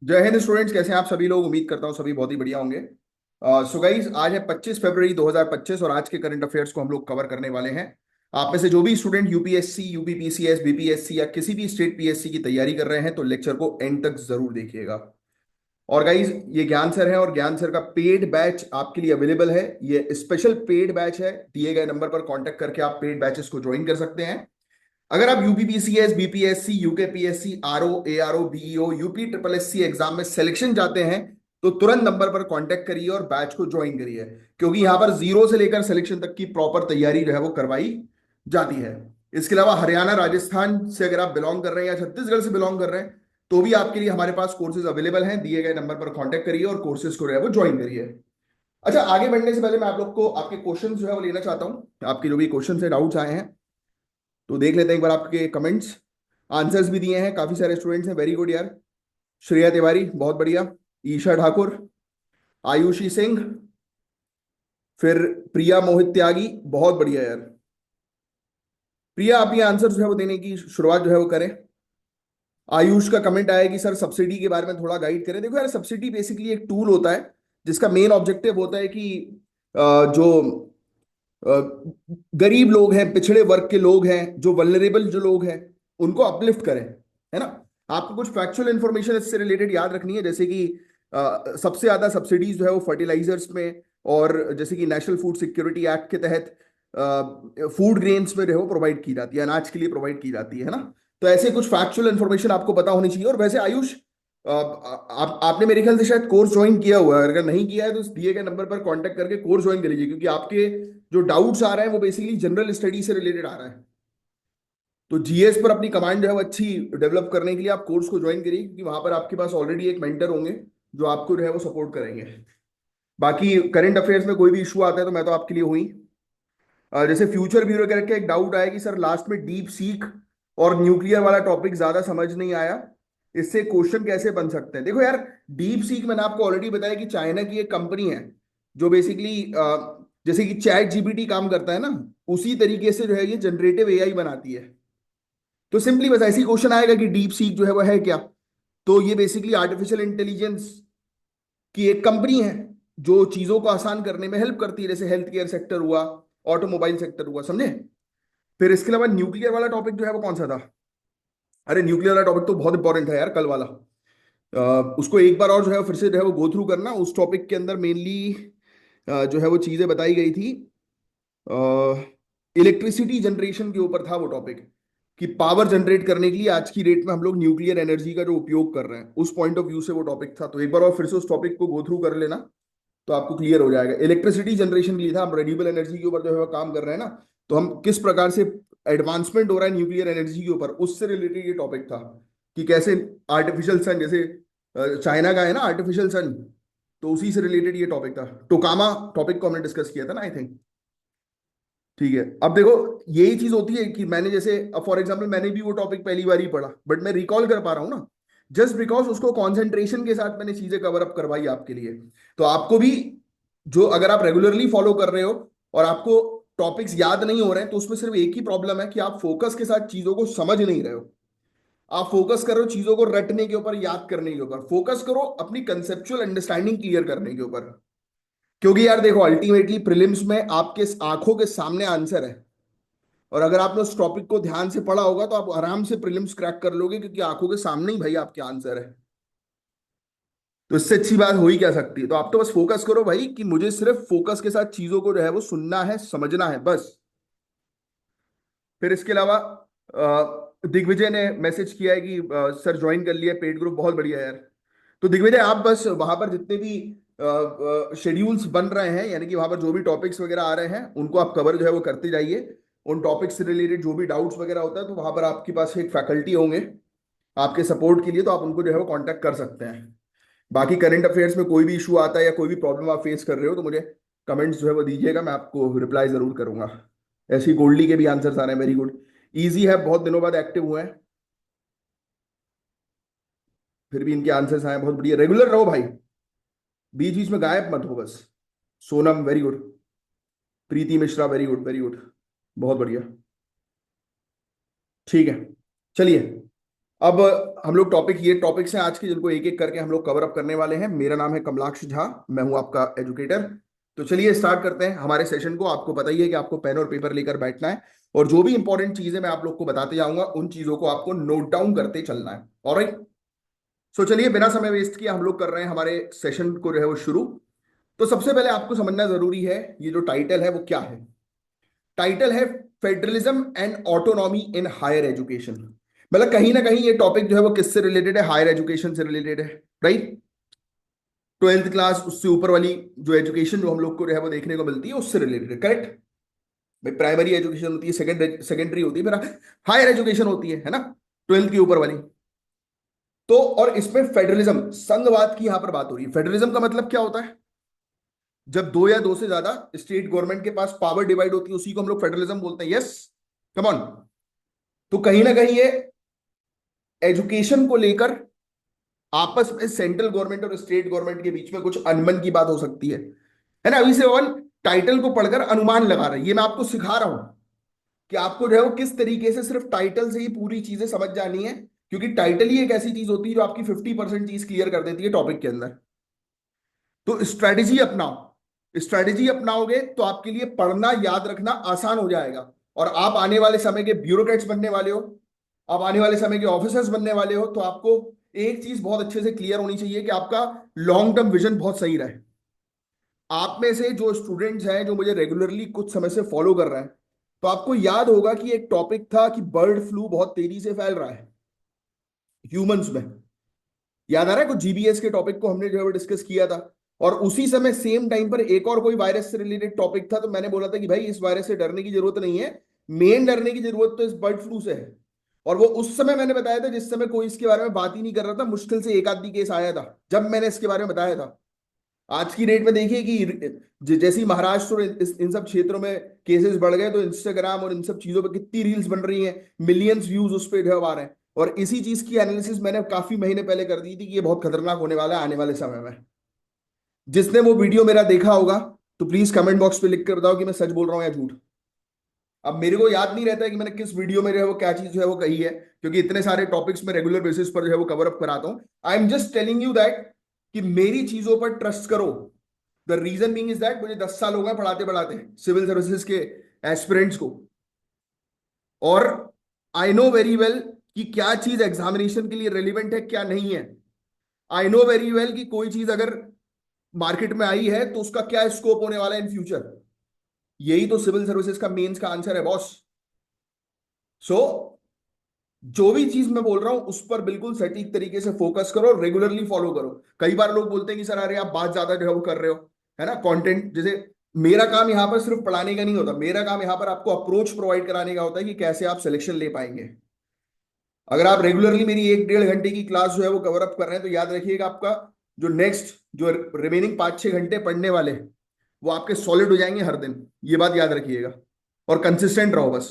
जय हिंद स्टूडेंट्स, कैसे हैं आप सभी लोग। उम्मीद करता हूँ सभी बहुत ही बढ़िया होंगे। सो गाइस, आज है 25 फरवरी 2025 और आज के करंट अफेयर्स को हम लोग कवर करने वाले हैं। आप में से जो भी स्टूडेंट यूपीएससी, यूपीपीसीएस, बीपीएससी या किसी भी स्टेट पीएससी की तैयारी कर रहे हैं तो लेक्चर को एंड तक जरूर देखिएगा। और गाइस, ये ज्ञान सर है और ज्ञान सर का पेड बैच आपके लिए अवेलेबल है। ये स्पेशल पेड बैच है। दिए गए नंबर पर कांटेक्ट करके आप पेड बैचेस को ज्वाइन कर सकते हैं। अगर आप UPPCS, BPSC, UKPSC, RO, ARO, BEO, UP triple SC exam में सिलेक्शन चाहते हैं तो तुरंत नंबर पर कांटेक्ट करिए और बैच को ज्वाइन करिए, क्योंकि यहां पर जीरो से लेकर सिलेक्शन तक की प्रॉपर तैयारी जो है वो करवाई जाती है। इसके अलावा हरियाणा, राजस्थान से अगर आप बिलोंग कर रहे हैं या छत्तीसगढ़ से बिलोंग कर रहे हैं तो भी आपके लिए हमारे पास कोर्सेज अवेलेबल हैं। दिए गए नंबर पर कांटेक्ट करिए और कोर्सेज को जो है वो ज्वाइन करिए। अच्छा, आगे बढ़ने से पहले मैं आप लोग को आपके क्वेश्चन जो है वो लेना चाहता हूँ। आपके जो भी क्वेश्चन से डाउट्स आए हैं तो देख लेते हैं एक बार आपके कमेंट्स। आंसर्स भी दिए हैं, काफी सारे स्टूडेंट्स हैं, वेरी गुड यार। श्रेया तिवारी बहुत बढ़िया, ईशा ठाकुर, आयुषी सिंह, फिर प्रिया मोहित त्यागी, बहुत बढ़िया यार। प्रिया, आप ये आंसर जो है वो देने की शुरुआत जो है वो करें। आयुष का कमेंट आया कि सर सब्सिडी के बारे में थोड़ा गाइड करें। देखो यार, सब्सिडी बेसिकली एक टूल होता है जिसका मेन ऑब्जेक्टिव होता है कि जो अ, गरीब लोग हैं, पिछड़े वर्ग के लोग हैं, जो वल्नरेबल जो लोग हैं, उनको अपलिफ्ट करें, है ना। आपको कुछ फैक्चुअल इंफॉर्मेशन इससे रिलेटेड याद रखनी है, जैसे कि सबसे ज्यादा सब्सिडीज जो है वो फर्टिलाइजर्स में, और जैसे कि नेशनल फूड सिक्योरिटी एक्ट के तहत फूड ग्रेन्स में जो है वो प्रोवाइड की जाती है, अनाज के लिए प्रोवाइड की जाती है ना। तो ऐसे कुछ फैक्चुअल इंफॉर्मेशन आपको पता होनी चाहिए। और वैसे आयुष, आपने मेरे ख्याल से शायद कोर्स ज्वाइन किया हुआ है। अगर नहीं किया है तो इस दिए गए नंबर पर कांटेक्ट करके कोर्स ज्वाइन कर लीजिए, क्योंकि आपके जो डाउट्स आ रहे हैं वो बेसिकली जनरल स्टडी से रिलेटेड आ रहा है। तो जीएस पर अपनी कमांड जो है वो अच्छी डेवलप करने के लिए आप कोर्स को ज्वाइन करिए, क्योंकि वहां पर आपके पास ऑलरेडी एक मेंटर होंगे जो आपको जो है वो सपोर्ट करेंगे। बाकी करंट अफेयर्स में कोई भी इशू आता है तो मैं तो आपके लिए हुई। जैसे फ्यूचर ब्यूरो करके एक डाउट आया कि सर लास्ट में डीप सीक और न्यूक्लियर वाला टॉपिक ज्यादा समझ नहीं आया, इससे क्वेश्चन कैसे बन सकते हैं। देखो यार, डीप सीक मैंने आपको ऑलरेडी बताया कि चाइना की एक कंपनी है जो बेसिकली जैसे कि चैट जीपीटी काम करता है ना, उसी तरीके से जो है ये जनरेटिव एआई बनाती है। तो सिंपली बस ऐसी क्वेश्चन आएगा कि डीप सीक जो है वो है क्या। तो ये बेसिकली आर्टिफिशियल इंटेलिजेंस की एक कंपनी है जो चीजों को आसान करने में हेल्प करती है, जैसे हेल्थ केयर सेक्टर हुआ, ऑटोमोबाइल सेक्टर हुआ, समझे। फिर इसके अलावा न्यूक्लियर वाला टॉपिक जो है वो कौन सा था। अरे न्यूक्लियर वाला टॉपिक तो बहुत इंपॉर्टेंट है यार, कल वाला। उसको एक बार और जो है फिर से जो है वो गो थ्रू करना। उस टॉपिक के अंदर मेनली जो है वो चीजें बताई गई थी, इलेक्ट्रिसिटी जनरेशन के ऊपर था वो टॉपिक, कि पावर जनरेट करने के लिए आज की डेट में हम लोग न्यूक्लियर एनर्जी का जो उपयोग कर रहे हैं उस पॉइंट ऑफ व्यू से वो टॉपिक था। तो एक बार और फिर से उस टॉपिक को गो थ्रू कर लेना तो आपको क्लियर हो जाएगा। इलेक्ट्रिसिटी जनरेशन के लिए था, हम रेन्यूएबल एनर्जी के ऊपर जो है वो काम कर रहे हैं ना, तो हम किस प्रकार से एडवांसमेंट हो रहा है न्यूक्लियर एनर्जी के ऊपर, उससे रिलेटेड ये टॉपिक था। कि कैसे आर्टिफिशियल सन, जैसे चाइना का है ना आर्टिफिशियल सन, तो उसी से रिलेटेड ये टॉपिक था। टोकामा टॉपिक को हमने डिस्कस किया था ना, आई थिंक। ठीक है, अब देखो, यही चीज होती है कि मैंने जैसे अब फॉर एग्जांपल मैंने भी वो टॉपिक पहली बार ही पढ़ा, बट मैं रिकॉल कर पा रहा हूँ ना, जस्ट बिकॉज उसको कॉन्सेंट्रेशन के साथ मैंने चीजें कवर अप करवाई आपके लिए। तो आपको भी, जो अगर आप रेगुलरली फॉलो कर रहे हो और आपको टॉपिक्स याद नहीं हो रहे हैं, तो उसमें सिर्फ एक ही प्रॉब्लम है कि आप फोकस के साथ चीजों को समझ नहीं रहे हो। आप फोकस करो चीजों को रटने के ऊपर, याद करने के ऊपर, फोकस करो अपनी कंसेप्चुअल अंडरस्टैंडिंग क्लियर करने के ऊपर। क्योंकि यार देखो, अल्टीमेटली प्रीलिम्स में आपके आंखों के सामने आंसर है, और अगर आपने उस टॉपिक को ध्यान से पढ़ा होगा तो आप आराम से प्रीलिम्स क्रैक कर लोगे, क्योंकि आंखों के सामने ही भाई आपके आंसर है। तो इससे अच्छी बात हो ही क्या सकती है। तो आप तो बस फोकस करो भाई कि मुझे सिर्फ फोकस के साथ चीजों को जो है वो सुनना है, समझना है, बस। फिर इसके अलावा दिग्विजय ने मैसेज किया है कि सर ज्वाइन कर लिया पेड ग्रुप, बहुत बढ़िया यार। तो दिग्विजय, आप बस वहां पर जितने भी शेड्यूल्स बन रहे हैं, यानी कि वहां पर जो भी टॉपिक्स वगैरह आ रहे हैं उनको आप कवर जो है वो करते जाइए। उन टॉपिक्स से रिलेटेड जो भी डाउट्स वगैरह होता है तो वहां पर आपके पास एक फैकल्टी होंगे आपके सपोर्ट के लिए, तो आप उनको जो है वो कांटेक्ट कर सकते हैं। बाकी करंट अफेयर्स में कोई भी इशू आता है या कोई भी प्रॉब्लम आप फेस कर रहे हो तो मुझे कमेंट्स जो है वो दीजिएगा, मैं आपको रिप्लाई जरूर करूंगा। ऐसी गोल्डी के भी आंसर्स आ रहे हैं, वेरी गुड। इजी है, बहुत दिनों बाद एक्टिव हुए हैं, फिर भी इनके आंसर्स आए हैं, बहुत बढ़िया। रेगुलर रहो भाई, बीच बीच में गायब मत हो बस। Sonam very good, Preeti Mishra very good, very good, बहुत बढ़िया। ठीक है, चलिए अब हम लोग ये टॉपिक्स हैं आज के, जिनको एक एक करके हम लोग कवर अप करने वाले हैं। मेरा नाम है कमलाक्ष झा, मैं हूं आपका एजुकेटर। तो चलिए स्टार्ट करते हैं हमारे सेशन को। आपको पता ही है कि आपको पेन और पेपर लेकर बैठना है, और जो भी इंपॉर्टेंट चीजें मैं आप लोग को बताते जाऊंगा उन चीजों को आपको नोट डाउन करते चलना है। ऑलराइट। सो चलिए बिना समय वेस्ट किए हम लोग कर रहे हैं हमारे सेशन को जो है वो शुरू। तो सबसे पहले आपको समझना जरूरी है, ये जो टाइटल है वो क्या है। टाइटल है federalism and autonomy in higher education. मतलब कहीं ना कहीं ये टॉपिक जो है वो किससे रिलेटेड है, हायर एजुकेशन से रिलेटेड है। राइट। ट्वेल्थ क्लास उससे ऊपर वाली जो एजुकेशन जो हम लोग को जो है वो देखने को मिलती है उससे रिलेटेड है। करेक्ट। भाई प्राइमरी एजुकेशन होती है, सेकेंडरी होती है, फिर हायर एजुकेशन होती है ना, ट्वेल्थ की ऊपर वाली। तो और इसमें फेडरलिज्म संघवाद की यहां पर बात हो रही है। फेडरलिज्म का मतलब क्या होता है? जब दो या दो से ज्यादा स्टेट गवर्नमेंट के पास पावर डिवाइड होती है उसी को हम लोग फेडरलिज्म बोलते हैं। Yes, come on. तो कहीं ना कहीं ये एजुकेशन को लेकर आपस में सेंट्रल गवर्नमेंट और स्टेट गवर्नमेंट के बीच में कुछ अनबन की बात हो सकती है ना। अभी से वन टाइटल को पढ़कर अनुमान लगा रहे हैं, ये मैं आपको सिखा रहा हूं कि आपको जो है वो किस तरीके से सिर्फ टाइटल से ही पूरी चीजें समझ जानी है, क्योंकि टाइटल ही एक ऐसी चीज होती है जो आपकी 50% चीज क्लियर कर देती है टॉपिक के अंदर। तो स्ट्रेटेजी अपनाओ, स्ट्रेटेजी अपनाओगे तो आपके लिए पढ़ना याद रखना आसान हो जाएगा। और आप आने वाले समय के ब्यूरोक्रेट्स बनने वाले हो, आप आने वाले समय के ऑफिसर्स बनने वाले हो, तो आपको एक चीज बहुत अच्छे से क्लियर होनी चाहिए कि आपका लॉन्ग टर्म विजन बहुत सही रहे। आप में से जो स्टूडेंट्स हैं जो मुझे रेगुलरली कुछ समय से फॉलो कर रहे हैं, तो आपको याद होगा कि एक टॉपिक था कि बर्ड फ्लू बहुत तेजी से फैल रहा है ह्यूमंस में। याद आ रहा है? कुछ जीबीएस के टॉपिक को हमने जो है डिस्कस किया था, और उसी समय सेम टाइम पर एक और कोई वायरस से रिलेटेड टॉपिक था। तो मैंने बोला था कि भाई इस वायरस से डरने की जरूरत नहीं है, मेन डरने की जरूरत तो इस बर्ड फ्लू से है। और वो उस समय मैंने बताया था जिस समय कोई इसके बारे में बात ही नहीं कर रहा था, मुश्किल से एक आदमी केस आया था जब मैंने इसके बारे में बताया था। आज की डेट में देखिए कि जैसे ही महाराष्ट्र और इन सब क्षेत्रों में केसेस बढ़ गए, तो इंस्टाग्राम और इन सब चीजों पे कितनी रील्स बन रही हैं, मिलियंस व्यूज उस पर आ रहे हैं। और इसी चीज की एनालिसिस मैंने काफी महीने पहले कर दी थी कि ये बहुत खतरनाक होने वाला है आने वाले समय में। जिसने वो वीडियो मेरा देखा होगा तो प्लीज कमेंट बॉक्स पे लिख कर बताओ कि मैं सच बोल रहा हूँ या झूठ। अब मेरे को याद नहीं रहता है कि मैंने किस वीडियो में जो है वो क्या चीज जो है वो कही है, क्योंकि इतने सारे टॉपिक्स में रेगुलर बेसिस पर जो है वो कवर अप कराता हूं। I am just telling you that कि मेरी चीजों पर ट्रस्ट करो। The reason being is that मुझे 10 साल हो गए पढ़ाते पढ़ाते सिविल सर्विसेज के एस्पिरेंट्स को, और आई नो वेरी वेल कि क्या चीज एग्जामिनेशन के लिए रेलिवेंट है क्या नहीं है। आई नो वेरी वेल कि कोई चीज अगर मार्केट में आई है तो उसका क्या स्कोप होने वाला है इन फ्यूचर। यही तो सिविल सर्विसेज का मेंस का आंसर है बॉस। सो जो भी चीज मैं बोल रहा हूं उस पर बिल्कुल सटीक तरीके से फोकस करो, रेगुलरली फॉलो करो। कई बार लोग बोलते हैं कि सर अरे आप बात ज्यादा जो है वो कर रहे हो, है ना, कंटेंट जैसे। मेरा काम यहां पर सिर्फ पढ़ाने का नहीं होता, मेरा काम यहां पर आपको अप्रोच प्रोवाइड कराने का होता है कि कैसे आप सिलेक्शन ले पाएंगे। अगर आप रेगुलरली मेरी 1-1.5 घंटे की क्लास जो है वो कवर अप कर रहे हैं, तो याद रखिएगा आपका जो नेक्स्ट जो रिमेनिंग 5-6 घंटे पढ़ने वाले वो आपके सॉलिड हो जाएंगे हर दिन। ये बात याद रखिएगा, और कंसिस्टेंट रहो बस।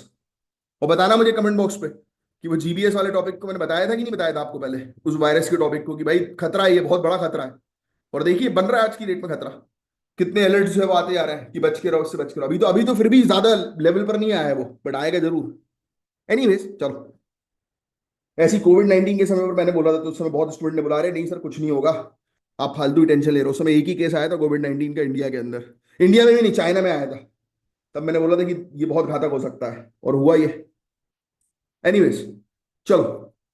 और बताना मुझे कमेंट बॉक्स पे कि वो जीबीएस वाले टॉपिक को मैंने बताया था कि नहीं बताया था आपको पहले, उस वायरस के टॉपिक को, कि भाई खतरा है, ये बहुत बड़ा खतरा है। और देखिए बन रहा है आज की डेट में खतरा। कितने अलर्ट जो है वो आते जा रहे हैं कि बच के रहो, इससे बच के रहो। अभी तो फिर भी ज्यादा लेवल पर नहीं आया है वो, बट आएगा जरूर। एनीवेज चलो। ऐसी कोविड-19 के समय पर मैंने बोला था तो उस समय बहुत स्टूडेंट ने बुला रहे नहीं सर कुछ नहीं होगा, आप फालतू ही टेंशन ले रहे हो। उस समय एक ही केस आया था कोविड-19 का इंडिया के अंदर, इंडिया में भी नहीं चाइना में आया था। तब मैंने बोला था कि ये बहुत घातक हो सकता है, और हुआ ये। एनीवेज चलो।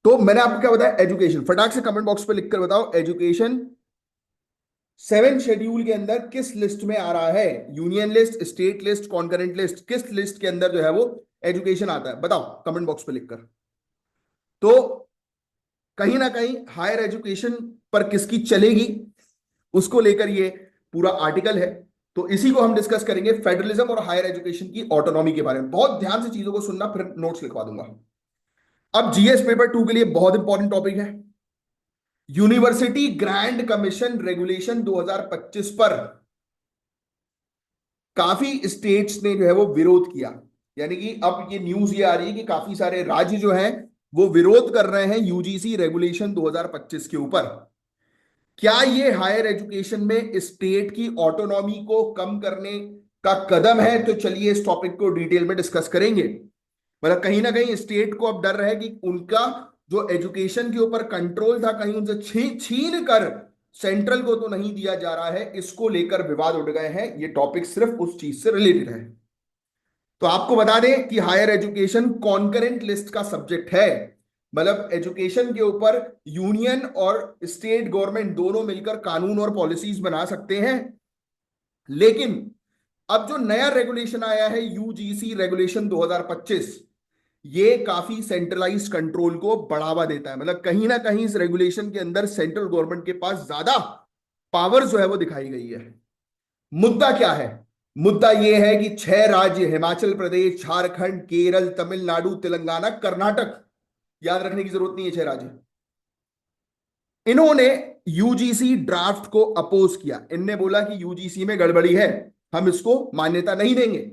तो मैंने आपको क्या बताया, एजुकेशन। फटाक से कमेंट बॉक्स पे लिखकर बताओ एजुकेशन 7 शेड्यूल के अंदर किस लिस्ट में आ रहा है। Union list, state list, concurrent list, किस लिस्ट के अंदर जो है वो एजुकेशन आता है, बताओ कमेंट बॉक्स पे लिखकर। तो कहीं ना कहीं हायर एजुकेशन पर किसकी चलेगी उसको लेकर ये पूरा आर्टिकल है। तो इसी को हम डिस्कस करेंगे, फेडरलिज्म और हायर एजुकेशन की ऑटोनॉमी के बारे में। बहुत ध्यान से चीजों को सुनना, फिर नोट्स लिखवा दूंगा। अब जीएस पेपर 2 के लिए बहुत इंपॉर्टेंट टॉपिक है, यूनिवर्सिटी ग्रांड कमीशन रेगुलेशन 2025 पर काफी स्टेट्स ने जो है वो विरोध किया। यानी कि अब ये न्यूज ये आ रही है कि काफी सारे राज्य जो हैं वो विरोध कर रहे हैं यूजीसी रेगुलेशन 2025 के ऊपर। क्या ये हायर एजुकेशन में स्टेट की ऑटोनॉमी को कम करने का कदम है? तो चलिए इस टॉपिक को डिटेल में डिस्कस करेंगे। मतलब कहीं ना कहीं स्टेट को अब डर है कि उनका जो एजुकेशन के ऊपर कंट्रोल था कहीं उनसे छीन कर सेंट्रल को तो नहीं दिया जा रहा है, इसको लेकर विवाद उठ गए हैं। ये टॉपिक सिर्फ उस चीज से रिलेटेड है। तो आपको बता दें कि हायर एजुकेशन कॉन्करेंट लिस्ट का सब्जेक्ट है। मतलब एजुकेशन के ऊपर यूनियन और स्टेट गवर्नमेंट दोनों मिलकर कानून और पॉलिसीज बना सकते हैं। लेकिन अब जो नया रेगुलेशन आया है यूजीसी रेगुलेशन 2025, ये काफी सेंट्रलाइज्ड कंट्रोल को बढ़ावा देता है। मतलब कहीं ना कहीं इस रेगुलेशन के अंदर सेंट्रल गवर्नमेंट के पास ज्यादा पावर जो है वो दिखाई गई है। मुद्दा क्या है? मुद्दा यह है कि 6 राज्य, हिमाचल प्रदेश, झारखंड, केरल, तमिलनाडु, तेलंगाना, कर्नाटक, याद रखने की जरूरत नहीं है 6 राज्य, इन्होंने यूजीसी ड्राफ्ट को अपोज किया। इनने बोला कि यूजीसी में गड़बड़ी है, हम इसको मान्यता नहीं देंगे।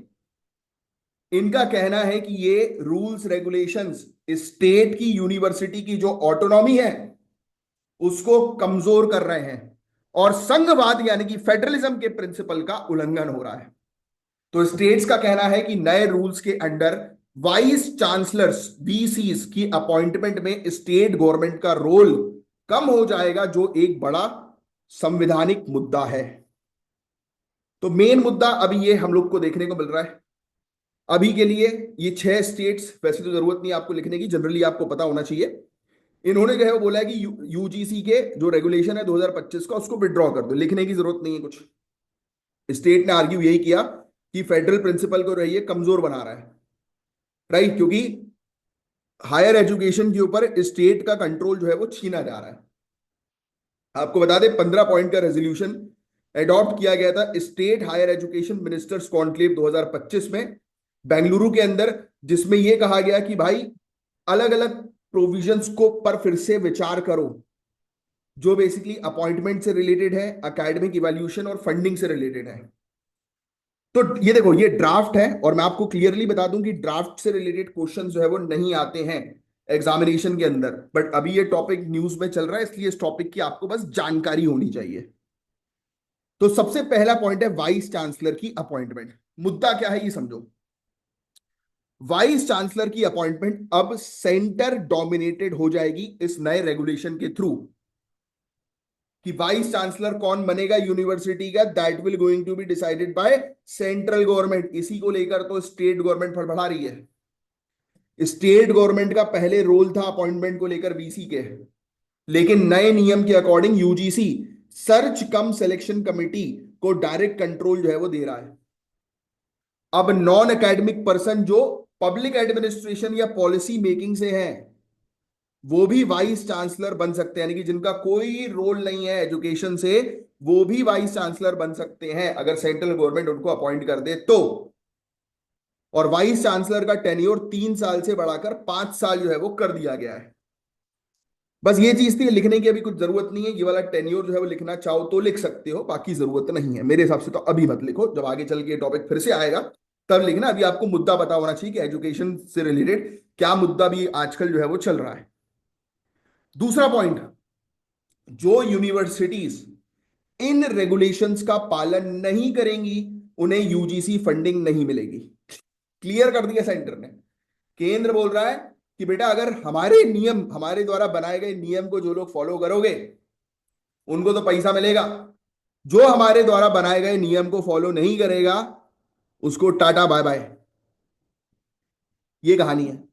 इनका कहना है कि ये रूल्स रेगुलेशंस स्टेट की यूनिवर्सिटी की जो ऑटोनॉमी है उसको कमजोर कर रहे हैं और संघवाद यानी कि फेडरलिज्म के प्रिंसिपल का उल्लंघन हो रहा है। तो स्टेट्स का कहना है कि नए रूल्स के अंडर वाइस चांसलर्स वीसीस की अपॉइंटमेंट में स्टेट गवर्नमेंट का रोल कम हो जाएगा, जो एक बड़ा संवैधानिक मुद्दा है। तो मेन मुद्दा अभी ये हम लोग को देखने को मिल रहा है। अभी के लिए ये 6 स्टेट्स, वैसे तो जरूरत नहीं आपको लिखने की, जनरली आपको पता होना चाहिए। इन्होंने जो है वो बोला है कि यूजीसी के जो रेगुलेशन है 2025 का उसको विड्रॉ कर दो, लिखने की जरूरत नहीं है कुछ। स्टेट ने आर्ग्यू यही किया कि फेडरल प्रिंसिपल को रही है कमजोर बना रहा है, राइट, क्योंकि हायर एजुकेशन के ऊपर स्टेट का कंट्रोल जो है वो छीना जा रहा है। आपको बता दें 15 पॉइंट का रेजोल्यूशन एडॉप्ट किया गया था state higher education ministers conclave 2025 में बेंगलुरु के अंदर, जिसमें यह कहा गया कि भाई अलग अलग प्रोविजंस को पर फिर से विचार करो, जो बेसिकली अपॉइंटमेंट से रिलेटेड है, एकेडमिक इवैल्यूएशन और फंडिंग से रिलेटेड है। तो ये देखो ये ड्राफ्ट है और मैं आपको क्लियरली बता दूं कि ड्राफ्ट से रिलेटेड क्वेश्चन जो है वो नहीं आते हैं एग्जामिनेशन के अंदर, बट अभी ये टॉपिक न्यूज में चल रहा है इसलिए इस टॉपिक की आपको बस जानकारी होनी चाहिए। तो सबसे पहला पॉइंट है वाइस चांसलर की अपॉइंटमेंट। मुद्दा क्या है ये समझो। वाइस चांसलर की अपॉइंटमेंट अब सेंटर डोमिनेटेड हो जाएगी इस नए रेगुलेशन के थ्रू। कि वाइस चांसलर कौन बनेगा यूनिवर्सिटी का, that will going to be decided by central government. इसी को लेकर तो स्टेट गवर्नमेंट फड़फड़ा रही है। स्टेट गवर्नमेंट का पहले रोल था अपॉइंटमेंट को लेकर वीसी के, लेकिन नए नियम के अकॉर्डिंग यूजीसी सर्च कम सिलेक्शन कमिटी को डायरेक्ट कंट्रोल जो है वो दे रहा है। अब नॉन एकेडमिक पर्सन जो पब्लिक एडमिनिस्ट्रेशन या पॉलिसी मेकिंग से हैं वो भी वाइस चांसलर बन सकते हैं, यानी कि जिनका कोई रोल नहीं है एजुकेशन से, वो भी वाइस चांसलर बन सकते हैं अगर सेंट्रल गवर्नमेंट उनको अपॉइंट कर दे तो। और वाइस चांसलर का टेन्योर 3 साल से बढ़ाकर 5 साल जो है वो कर दिया गया है। बस ये चीज थी, लिखने की अभी कुछ जरूरत नहीं है। ये वाला टेन्योर जो है वो लिखना चाहो तो लिख सकते हो, बाकी जरूरत नहीं है मेरे हिसाब से। तो अभी मत लिखो, जब आगे चल के टॉपिक फिर से आएगा तब लिखना। अभी आपको मुद्दा पता होना चाहिए कि एजुकेशन से रिलेटेड क्या मुद्दा भी आजकल जो है वो चल रहा है। दूसरा पॉइंट, जो यूनिवर्सिटीज इन रेगुलेशंस का पालन नहीं करेंगी उन्हें यूजीसी फंडिंग नहीं मिलेगी। क्लियर कर दिया सेंटर ने। केंद्र बोल रहा है कि बेटा अगर हमारे नियम, हमारे द्वारा बनाए गए नियम को जो लोग फॉलो करोगे उनको तो पैसा मिलेगा, जो हमारे द्वारा बनाए गए नियम को फॉलो नहीं करेगा उसको टाटा बाय बाय। ये कहानी है।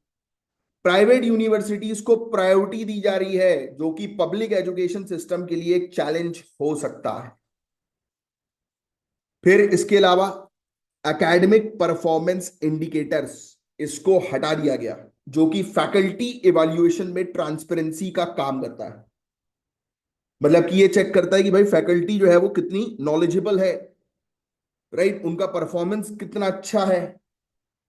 प्राइवेट यूनिवर्सिटीज को प्रायोरिटी दी जा रही है, जो कि पब्लिक एजुकेशन सिस्टम के लिए एक चैलेंज हो सकता है। फिर इसके अलावा एकेडमिक परफॉर्मेंस इंडिकेटर्स, इसको हटा दिया गया, जो कि फैकल्टी इवैल्यूएशन में ट्रांसपेरेंसी का काम करता है। मतलब कि ये चेक करता है कि भाई फैकल्टी जो है वो कितनी नॉलेजेबल है, राइट, उनका परफॉर्मेंस कितना अच्छा है,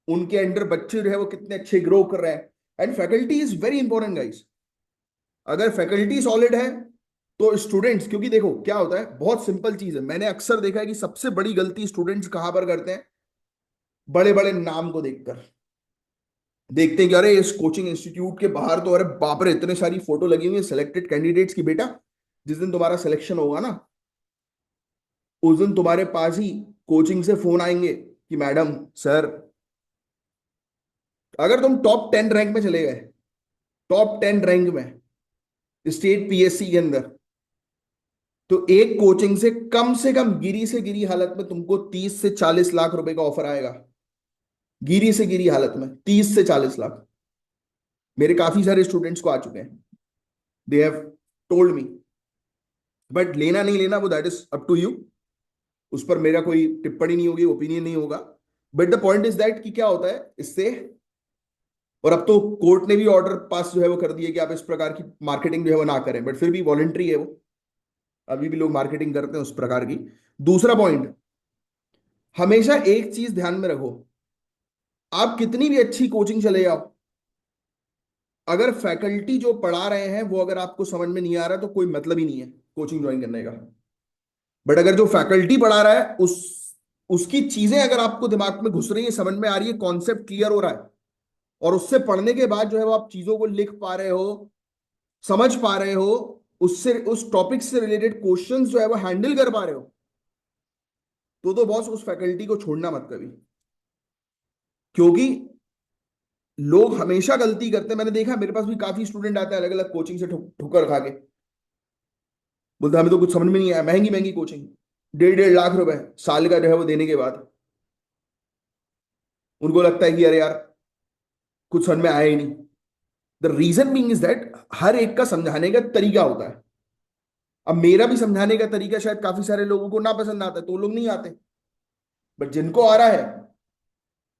उनके अंडर बच्चे जो है वो कितने अच्छे ग्रो कर रहे हैं। And faculty is very important guys. अगर फैकल्टी सॉलिड है तो स्टूडेंट्स, क्योंकि देखो क्या होता है, बहुत सिंपल चीज है, मैंने अक्सर देखा है कि सबसे बड़ी गलती स्टूडेंट्स कहां पर करते हैं, बड़े बड़े नाम को देखकर देखते हैं कि अरे इस कोचिंग इंस्टीट्यूट के बाहर तो अरे बाप रे इतने सारी फोटो लगी हुई है सिलेक्टेड कैंडिडेट्स की। बेटा जिस दिन तुम्हारा सिलेक्शन होगा ना, उस दिन तुम्हारे पास ही कोचिंग से फोन आएंगे कि मैडम सर, अगर तुम टॉप 10 रैंक में चले गए टॉप 10 रैंक में, स्टेट पीएससी के अंदर। तो एक कोचिंग से कम गिरी से गिरी हालत में तुमको 30 से 40 लाख रुपए का ऑफर आएगा। गिरी से गिरी हालत में 30 से 40 लाख। मेरे काफी सारे स्टूडेंट्स को आ चुके हैं, they have told me. But लेना नहीं लेना वो that is up to you, उस पर मेरा कोई टिप्पणी नहीं होगी, ओपिनियन नहीं होगा। But the point is that कि क्या होता है इससे, और अब तो कोर्ट ने भी ऑर्डर पास जो है वो कर दिया कि आप इस प्रकार की मार्केटिंग जो है वो ना करें, बट फिर भी वॉलंटरी है वो, अभी भी लोग मार्केटिंग करते हैं उस प्रकार की। दूसरा पॉइंट, हमेशा एक चीज ध्यान में रखो, आप कितनी भी अच्छी कोचिंग चले जाओ, अगर फैकल्टी जो पढ़ा रहे हैं वो अगर आपको समझ में नहीं आ रहा तो कोई मतलब ही नहीं है कोचिंग ज्वाइन करने का। बट अगर जो फैकल्टी पढ़ा रहा है उसकी चीजें अगर आपको दिमाग में घुस रही है, समझ में आ रही है, कॉन्सेप्ट क्लियर हो रहा है, और उससे पढ़ने के बाद जो है वो आप चीजों को लिख पा रहे हो, समझ पा रहे हो, उससे उस टॉपिक से रिलेटेड क्वेश्चंस जो है वो हैंडल कर पा रहे हो, तो बॉस उस फैकल्टी को छोड़ना मत कभी। क्योंकि लोग हमेशा गलती करते हैं, मैंने देखा मेरे पास भी काफी स्टूडेंट आते हैं अलग अलग कोचिंग से ठुकर खा के, बोलते हमें तो कुछ समझ में नहीं आया, महंगी महंगी कोचिंग, 1.5 1.5 लाख रुपए साल का जो है वो देने के बाद उनको लगता है कि अरे यार कुछ समझ में आया ही नहीं। The reason being is that हर एक का समझाने का तरीका होता है। अब मेरा भी समझाने का तरीका शायद काफी सारे लोगों को ना पसंद आता है, तो वो लोग नहीं आते, बट जिनको आ रहा है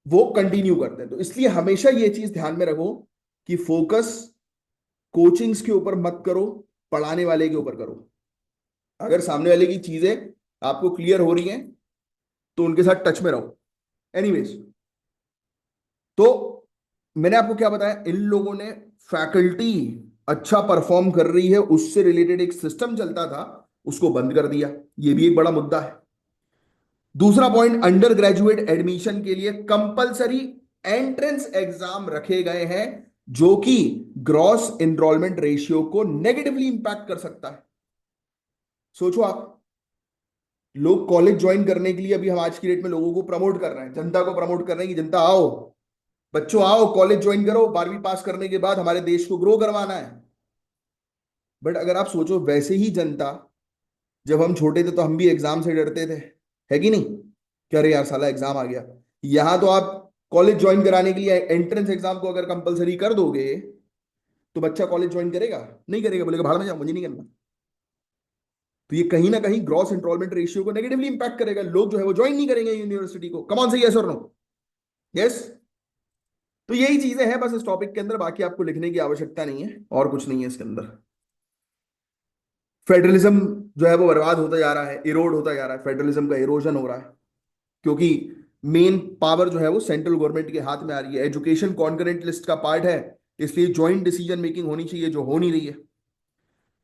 वो कंटिन्यू करते हैं। तो इसलिए हमेशा ये चीज ध्यान में रखो कि फोकस कोचिंग्स के ऊपर मत करो, पढ़ाने वाले के ऊपर करो। अगर सामने वाले की चीजें आपको क्लियर हो रही हैं तो उनके साथ टच में रहो। एनीवेज, तो मैंने आपको क्या बताया, इन लोगों ने फैकल्टी अच्छा परफॉर्म कर रही है उससे रिलेटेड एक सिस्टम चलता था, उसको बंद कर दिया। ये भी एक बड़ा मुद्दा है। दूसरा पॉइंट, अंडर ग्रेजुएट एडमिशन के लिए कंपलसरी एंट्रेंस एग्जाम रखे गए हैं, जो कि ग्रॉस एनरोलमेंट रेशियो को नेगेटिवली इंपैक्ट कर सकता है। सोचो आप, लोग कॉलेज ज्वाइन करने के लिए, अभी हम आज की डेट में लोगों को प्रमोट कर रहे हैं, जनता को प्रमोट कर रहे हैं कि जनता आओ, बच्चों आओ कॉलेज ज्वाइन करो, 12वीं पास करने के बाद हमारे देश को ग्रो करवाना है। बट अगर आप सोचो, वैसे ही जनता, जब हम छोटे थे तो हम भी एग्जाम से डरते थे, है कि नहीं, कि अरे यार साला एग्जाम आ गया। यहां तो आप कॉलेज ज्वाइन कराने के लिए एंट्रेंस एग्जाम को अगर कंपलसरी कर दोगे तो बच्चा कॉलेज ज्वाइन करेगा? नहीं करेगा, बोलेगा भाड़ में जाओ, मुझे नहीं करना। तो ये कहीं ना कहीं ग्रॉस एनरोलमेंट रेशियो को नेगेटिवली इंपैक्ट करेगा, लोग जो है वो ज्वाइन नहीं करेंगे यूनिवर्सिटी को। कम ऑन से यस और नो? यस। तो यही चीजें हैं बस इस टॉपिक के अंदर, बाकी आपको लिखने की आवश्यकता नहीं है, और कुछ नहीं है इसके अंदर। फेडरलिज्म जो है वो बर्बाद होता जा रहा है, इरोड होता जा रहा है, फेडरलिज्म का इरोजन हो रहा है, क्योंकि मेन पावर जो है वो सेंट्रल गवर्नमेंट के हाथ में आ रही है। एजुकेशन कॉन्करेंट लिस्ट का पार्ट है, इसलिए ज्वाइंट डिसीजन मेकिंग होनी चाहिए, जो हो नहीं रही है।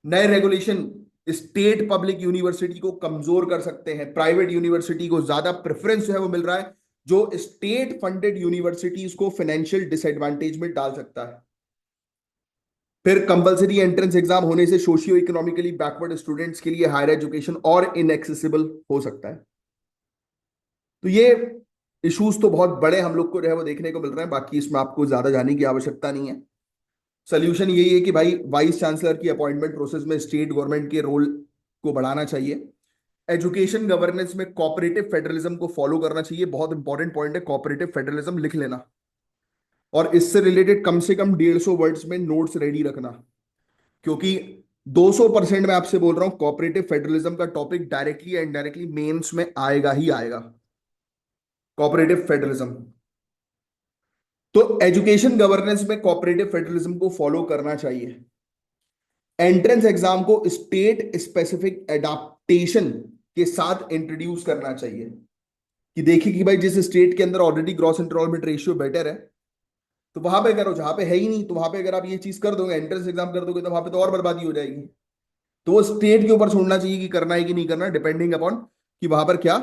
नए रेगुलेशन स्टेट पब्लिक यूनिवर्सिटी को कमजोर कर सकते हैं, प्राइवेट यूनिवर्सिटी को ज्यादा प्रेफरेंस जो है वो मिल रहा है, जो स्टेट फंडेड यूनिवर्सिटीज को फाइनेंशियल डिसएडवांटेज में डाल सकता है। फिर कंपलसरी एंट्रेंस एग्जाम होने से सोशियो इकोनॉमिकली बैकवर्ड स्टूडेंट्स के लिए हायर एजुकेशन और इनएक्सेसिबल हो सकता है। तो ये इश्यूज तो बहुत बड़े हम लोग को जो है वो देखने को मिल रहे हैं, बाकी इसमें आपको ज्यादा जाने की आवश्यकता नहीं है। सोल्यूशन यही है कि भाई वाइस चांसलर की अपॉइंटमेंट प्रोसेस में स्टेट गवर्नमेंट के रोल को बढ़ाना चाहिए। एजुकेशन गवर्नेंस में कोऑपरेटिव फेडरलिज्म को फॉलो करना चाहिए, बहुत इंपॉर्टेंट पॉइंट है, कोऑपरेटिव फेडरलिज्म लिख लेना। और इससे रिलेटेड कम से कम 150 वर्ड्स में नोट्स रेडी रखना, क्योंकि 200% मैं आपसे बोल रहा हूं कोऑपरेटिव फेडरलिज्म का टॉपिक डायरेक्टली या इनडायरेक्टली मेंस में आएगा ही आएगा। कोऑपरेटिव फेडरलिज्म, तो एजुकेशन गवर्नेंस में कोऑपरेटिव फेडरलिज्म को फॉलो करना चाहिए। एंट्रेंस एग्जाम को स्टेट स्पेसिफिक एडाप्टेशन के साथ इंट्रोड्यूस करना चाहिए, कि देखिए कि भाई जिस स्टेट के अंदर already gross enrolment ratio better है तो वहां पे करो, जहां पे है ही नहीं तो वहां पे अगर आप ये चीज कर दोगे, एंट्रेंस एग्जाम कर दोगे, तो वहां पे तो और बर्बादी हो जाएगी। तो वो स्टेट के ऊपर छोड़ना चाहिए कि करना है कि नहीं करना, डिपेंडिंग अपॉन कि वहां पर क्या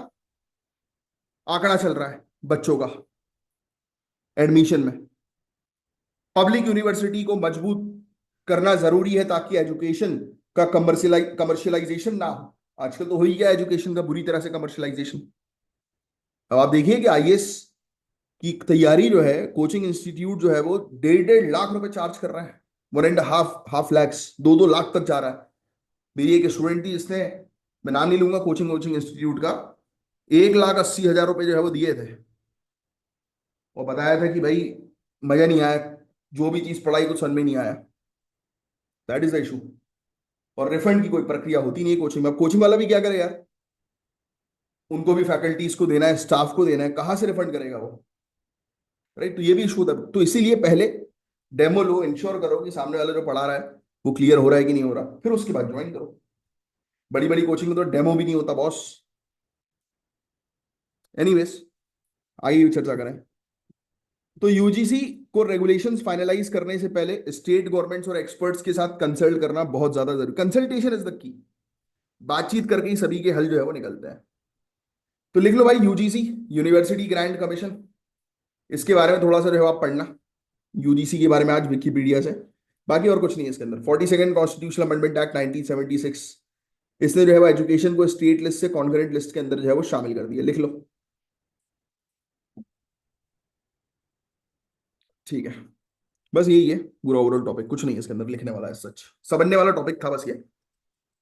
आंकड़ा चल रहा है बच्चों का एडमिशन में। पब्लिक यूनिवर्सिटी को मजबूत करना जरूरी है ताकि एजुकेशन का कमर्शियलाइजेशन ना हो। आजकल तो हो ही गया एजुकेशन का बुरी तरह से कमर्शियलाइजेशन। अब आप देखिए कि आईएएस की तैयारी जो है, कोचिंग इंस्टीट्यूट जो है वो 1.5 1.5 लाख रुपए चार्ज कर रहे हैं। हाफ लैक्स, 2-2 लाख तक जा रहा है। मेरी एक स्टूडेंट थी जिसने, मैं नाम नहीं लूंगा कोचिंग कोचिंग इंस्टीट्यूट का, 1,80,000 रुपये जो है वो दिए थे और बताया था कि भाई मजा नहीं आया, जो भी चीज पढ़ाई कुछ समझ में नहीं आया। That is the issue. और रिफंड की कोई प्रक्रिया होती नहीं है कोचिंग में। अब कोचिंग वाला भी क्या करे यार, उनको भी फैकल्टीज को देना है, स्टाफ को देना है, कहाँ से रिफंड करेगा वो? राइट, तो ये भी इशू था। तो इसीलिए पहले डेमो लो, इंश्योर करो कि सामने वाला जो पढ़ा रहा है वो क्लियर हो रहा है कि नहीं हो रहा, फिर उसके बाद ज्वाइन करो। बड़ी बड़ी कोचिंग में तो डेमो भी नहीं होता बॉस। एनीवेज, आइए चर्चा करें। तो यूजीसी को रेगुलेशंस फाइनलाइज करने से पहले स्टेट गवर्नमेंट्स और एक्सपर्ट्स के साथ कंसल्ट करना बहुत ज्यादा जरूरी। Consultation is the key. बातचीत करके ही सभी के हल जो है वो निकलते हैं। तो लिख लो भाई, यूजीसी, यूनिवर्सिटी ग्रांट कमीशन, इसके बारे में थोड़ा सा जो है आप पढ़ना, यूजीसी के बारे में आज विकिपीडिया से। बाकी और कुछ नहीं है इसके अंदर। 42nd कॉन्स्टिट्यूशनल अमेंडमेंट एक्ट 1976, इसने जो है वो एजुकेशन को स्टेट लिस्ट से कॉन्करेंट लिस्ट के अंदर जो है वो शामिल कर दिया। लिख लो, ठीक है। बस यही है पूरा ओवरऑल टॉपिक, कुछ नहीं है इसके अंदर लिखने वाला है, सच समझने वाला टॉपिक था बस ये।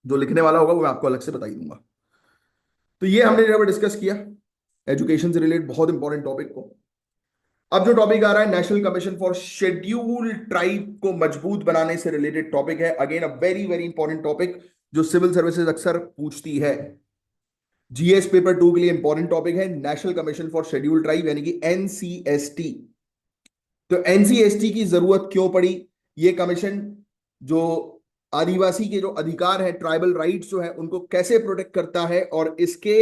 जो लिखने वाला होगा वो मैं आपको अलग से बता ही दूंगा। तो ये हमने जो है डिस्कस किया एजुकेशन से रिलेटेड बहुत इंपॉर्टेंट टॉपिक को। अब जो टॉपिक आ रहा है national commission for schedule tribe को मजबूत बनाने से रिलेटेड टॉपिक है। Again a very very important topic जो सिविल सर्विसेज अक्सर पूछती है। जीएस पेपर 2 के लिए इंपॉर्टेंट टॉपिक है national commission for schedule tribe यानी कि एनसीएसटी। तो एनसीएसटी की जरूरत क्यों पड़ी? ये कमीशन जो आदिवासी के जो अधिकार है, ट्राइबल राइट्स जो है, उनको कैसे प्रोटेक्ट करता है और इसके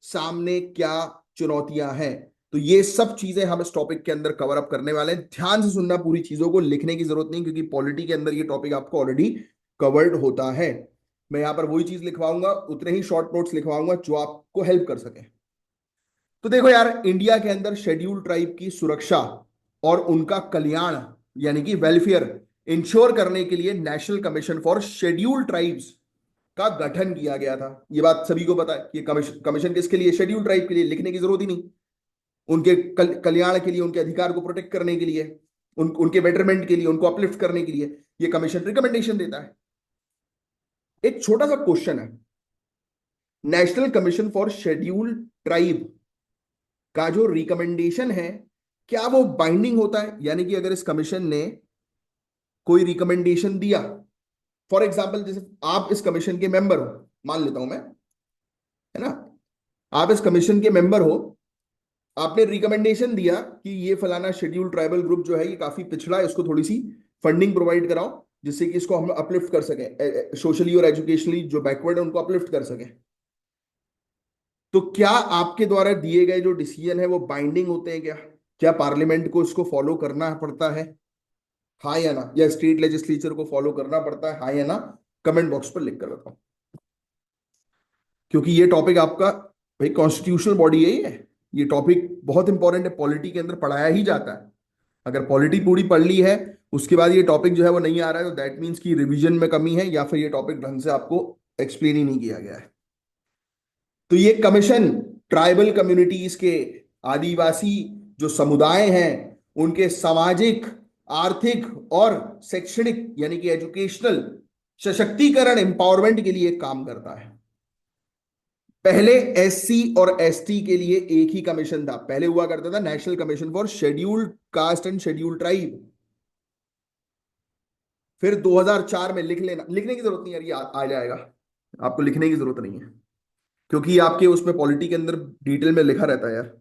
सामने क्या चुनौतियां हैं, तो ये सब चीजें हम इस टॉपिक के अंदर कवर अप करने वाले हैं। ध्यान से सुनना पूरी चीजों को, लिखने की जरूरत नहीं क्योंकि पॉलिटी के अंदर ये टॉपिक आपको ऑलरेडी कवर्ड होता है। मैं यहां पर वही चीज लिखवाऊंगा, उतने ही शॉर्ट नोट्स लिखवाऊंगा जो आपको हेल्प कर सके। तो देखो यार, इंडिया के अंदर शेड्यूल ट्राइब की सुरक्षा और उनका कल्याण यानी कि वेलफेयर इंश्योर करने के लिए national commission for schedule tribes का गठन किया गया था। ये बात सभी को पता है कि कमीशन कमीशन किसके लिए? शेड्यूल ट्राइब के लिए। लिखने की जरूरत ही नहीं। उनके कल्याण के लिए, उनके अधिकार को प्रोटेक्ट करने के लिए, उनके बेटरमेंट के लिए, उनको अपलिफ्ट करने के लिए ये कमीशन रिकमेंडेशन देता है। एक छोटा सा क्वेश्चन है, national commission for schedule tribe का जो रिकमेंडेशन है क्या वो बाइंडिंग होता है? यानी कि अगर इस कमीशन ने कोई रिकमेंडेशन दिया, फॉर एग्जाम्पल जैसे आप इस कमीशन के मेंबर हो, मान लेता हूं मैं, है ना, आप इस कमीशन के मेंबर हो, आपने रिकमेंडेशन दिया कि ये फलाना शेड्यूल ट्राइबल ग्रुप जो है ये काफी पिछड़ा है, इसको थोड़ी सी फंडिंग प्रोवाइड कराओ जिससे कि इसको हम अपलिफ्ट कर सकें, सोशली और एजुकेशनली जो बैकवर्ड है उनको अपलिफ्ट कर सकें। तो क्या आपके द्वारा दिए गए जो डिसीजन है वो बाइंडिंग होते हैं क्या? क्या पार्लियामेंट को इसको फॉलो करना पड़ता है, हाँ या ना? या स्टेट लेजिस्लेचर को फॉलो करना पड़ता है, हाँ या ना? कमेंट बॉक्स पर लिख कर बताओ, क्योंकि ये टॉपिक आपका, भाई कॉन्स्टिट्यूशनल बॉडी है ये टॉपिक बहुत इंपॉर्टेंट है, पॉलिटी के अंदर पढ़ाया ही जाता है। अगर पॉलिटी पूरी पढ़ ली है उसके बाद ये टॉपिक जो है वो नहीं आ रहा है तो दैट मीन्स की रिवीजन में कमी है या फिर ये टॉपिक ढंग से आपको एक्सप्लेन ही नहीं किया गया है। तो ये कमीशन ट्राइबल कम्युनिटीज के, आदिवासी जो समुदाय हैं, उनके सामाजिक, आर्थिक और शैक्षणिक यानी कि एजुकेशनल सशक्तिकरण, एम्पावरमेंट के लिए काम करता है। पहले एससी और एसटी के लिए एक ही कमीशन था, पहले हुआ करता था national commission for scheduled caste and scheduled tribe. फिर 2004 में, लिख लेना, लिखने की जरूरत नहीं यार, ये आ जाएगा, आपको लिखने की जरूरत नहीं है क्योंकि आपके उसमें पॉलिटी के अंदर डिटेल में लिखा रहता है यार।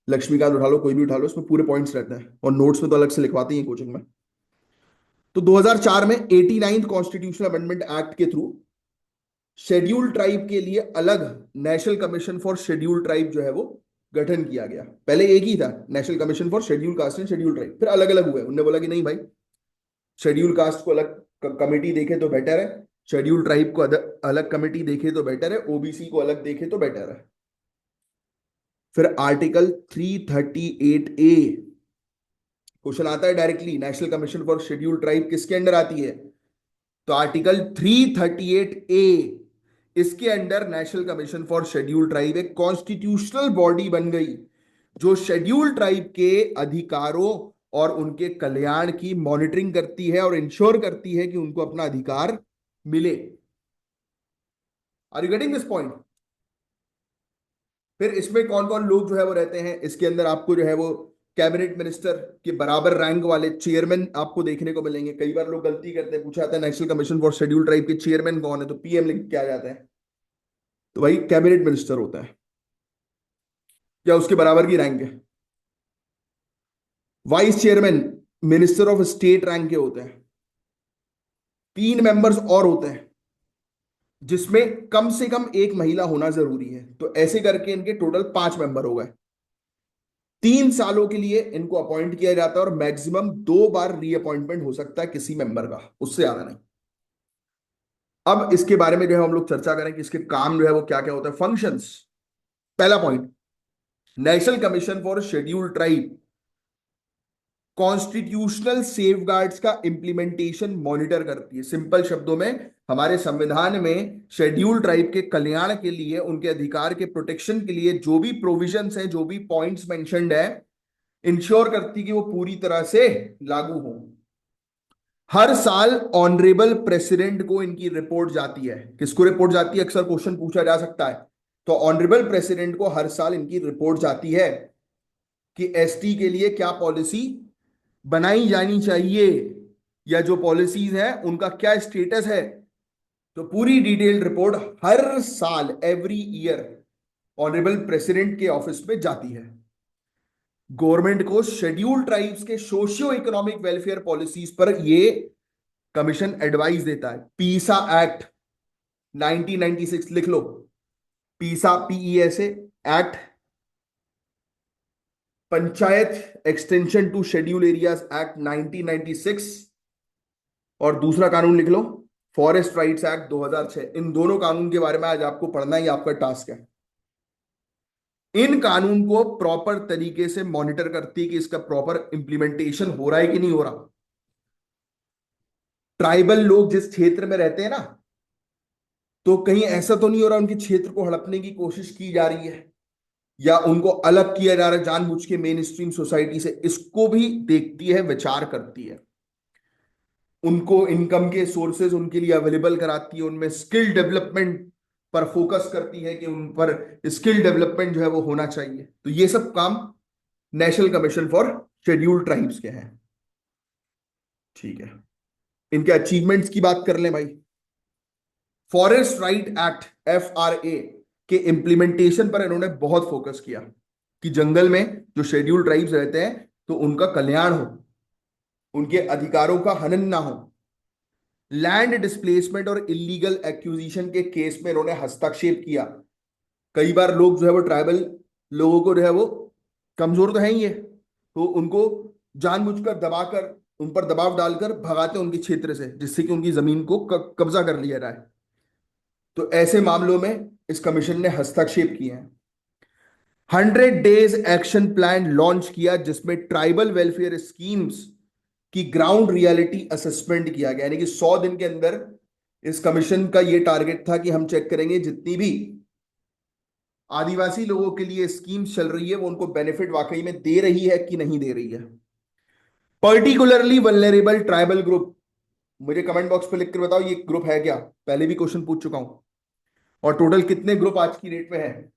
लक्ष्मीकांत उठा लो, कोई भी उठा लो, उसमें पूरे पॉइंट्स रहते हैं और नोट्स में तो अलग से लिखवाते हैं कोचिंग में। तो 2004 में 89th कॉन्स्टिट्यूशनल अमेंडमेंट एक्ट के थ्रू शेड्यूल ट्राइब के लिए अलग national commission for schedule tribe जो है वो गठन किया गया। पहले एक ही था, national commission for schedule caste and schedule tribe, फिर अलग अलग हुए। उन्होंने बोला कि नहीं भाई, शेड्यूल कास्ट को अलग कमेटी देखे तो बेटर है, शेड्यूल ट्राइब को अलग कमेटी देखे तो बेटर है, ओबीसी को अलग देखे तो बेटर है। फिर आर्टिकल 338A क्वेश्चन आता है directly, national commission for schedule tribe किसके अंडर आती है? तो आर्टिकल 338A, इसके under national commission for schedule tribe एक कॉन्स्टिट्यूशनल बॉडी बन गई जो शेड्यूल ट्राइब के अधिकारों और उनके कल्याण की मॉनिटरिंग करती है और इंश्योर करती है कि उनको अपना अधिकार मिले। Are you getting this point? फिर इसमें कौन कौन लोग जो है वो रहते हैं इसके अंदर, आपको जो है वो कैबिनेट मिनिस्टर के बराबर रैंक वाले चेयरमैन आपको देखने को मिलेंगे। कई बार लोग गलती करते हैं, पूछा जाता है national commission for schedule tribe के चेयरमैन कौन है, तो पीएम लिख के आ जाता है, तो भाई कैबिनेट मिनिस्टर होता है या उसके बराबर की रैंक है। Vice chairman minister of state rank के होते हैं। 3 मेंबर्स और होते हैं जिसमें कम से कम एक महिला होना जरूरी है, तो ऐसे करके इनके टोटल 5 मेंबर हो गए। 3 सालों के लिए इनको अपॉइंट किया जाता है और मैक्सिमम 2 बार रीअपॉइंटमेंट हो सकता है किसी मेंबर का, उससे ज्यादा नहीं। अब इसके बारे में जो है हम लोग चर्चा करें कि इसके काम जो है वो क्या क्या होता है, फंक्शंस। पहला point, national commission for schedule tribe constitutional safeguards का इंप्लीमेंटेशन मॉनिटर करती है। सिंपल शब्दों में, हमारे संविधान में शेड्यूल ट्राइब के कल्याण के लिए, उनके अधिकार के प्रोटेक्शन के लिए जो भी प्रोविजंस हैं, जो भी पॉइंट्स मेंशन्ड है, इंश्योर करती कि वो पूरी तरह से लागू हो। हर साल ऑनरेबल प्रेसिडेंट को इनकी रिपोर्ट जाती है। किसको रिपोर्ट जाती है, अक्सर क्वेश्चन पूछा जा सकता है। तो ऑनरेबल प्रेसिडेंट को हर साल इनकी रिपोर्ट जाती है कि एसटी के लिए क्या पॉलिसी बनाई जानी चाहिए, या जो पॉलिसीज हैं उनका क्या स्टेटस है। तो पूरी डिटेल्ड रिपोर्ट हर साल, एवरी ईयर, ऑनरेबल प्रेसिडेंट के ऑफिस में जाती है। गवर्नमेंट को शेड्यूल ट्राइब्स के सोशियो इकोनॉमिक वेलफेयर पॉलिसीज पर ये कमीशन एडवाइस देता है। पीसा एक्ट 1996 लिख लो, PESA, PESA act, panchayat extension to schedule areas act 1996, और दूसरा कानून लिख लो, फॉरेस्ट राइट्स एक्ट 2006। इन दोनों कानून के बारे में आज आपको पढ़ना ही आपका टास्क है। इन कानून को प्रॉपर तरीके से मॉनिटर करती है कि इसका प्रॉपर इंप्लीमेंटेशन हो रहा है कि नहीं हो रहा। ट्राइबल लोग जिस क्षेत्र में रहते हैं ना, तो कहीं ऐसा तो नहीं हो रहा उनके क्षेत्र को हड़पने की कोशिश की जा रही है, या उनको अलग किया जा रहा है जानबूझ के मेन स्ट्रीम सोसाइटी से। इसको भी देखती है, विचार करती है, उनको इनकम के सोर्सेज उनके लिए अवेलेबल कराती है, उनमें स्किल डेवलपमेंट पर फोकस करती है कि उन पर स्किल डेवलपमेंट जो है वो होना चाहिए। तो ये सब काम national commission for scheduled tribes के हैं। ठीक है, इनके अचीवमेंट्स की बात कर लें भाई। फॉरेस्ट राइट एक्ट, एफआरए के इंप्लीमेंटेशन पर इन्होंने बहुत फोकस किया कि जंगल में जो शेड्यूल्ड ट्राइब्स रहते हैं तो उनका कल्याण हो, उनके अधिकारों का हनन ना हो। लैंड डिस्प्लेसमेंट और इलीगल एक्विजिशन के केस में इन्होंने हस्तक्षेप किया। कई बार लोग जो है वो ट्राइबल लोगों को जो है वो, कमजोर तो है ही है, तो उनको जानबूझकर दबाकर, उन पर दबाव डालकर भगाते उनके क्षेत्र से, जिससे कि उनकी जमीन को कब्जा कर लिया जाए। तो ऐसे मामलों में इस कमीशन ने हस्तक्षेप किए हैं। 100 डेज एक्शन प्लान लॉन्च किया जिसमें ट्राइबल वेलफेयर स्कीम्स की ग्राउंड रियलिटी असेसमेंट किया गया, यानी कि 100 दिन के अंदर इस कमीशन का यह टारगेट था कि हम चेक करेंगे जितनी भी आदिवासी लोगों के लिए स्कीम्स चल रही है वो उनको बेनिफिट वाकई में दे रही है कि नहीं दे रही है। पर्टिकुलरली वल्नरेबल ट्राइबल ग्रुप, मुझे कमेंट बॉक्स पे लिख कर बताओ ये ग्रुप है क्या, पहले भी क्वेश्चन पूछ चुका हूं। और टोटल कितने ग्रुप आज की डेट में है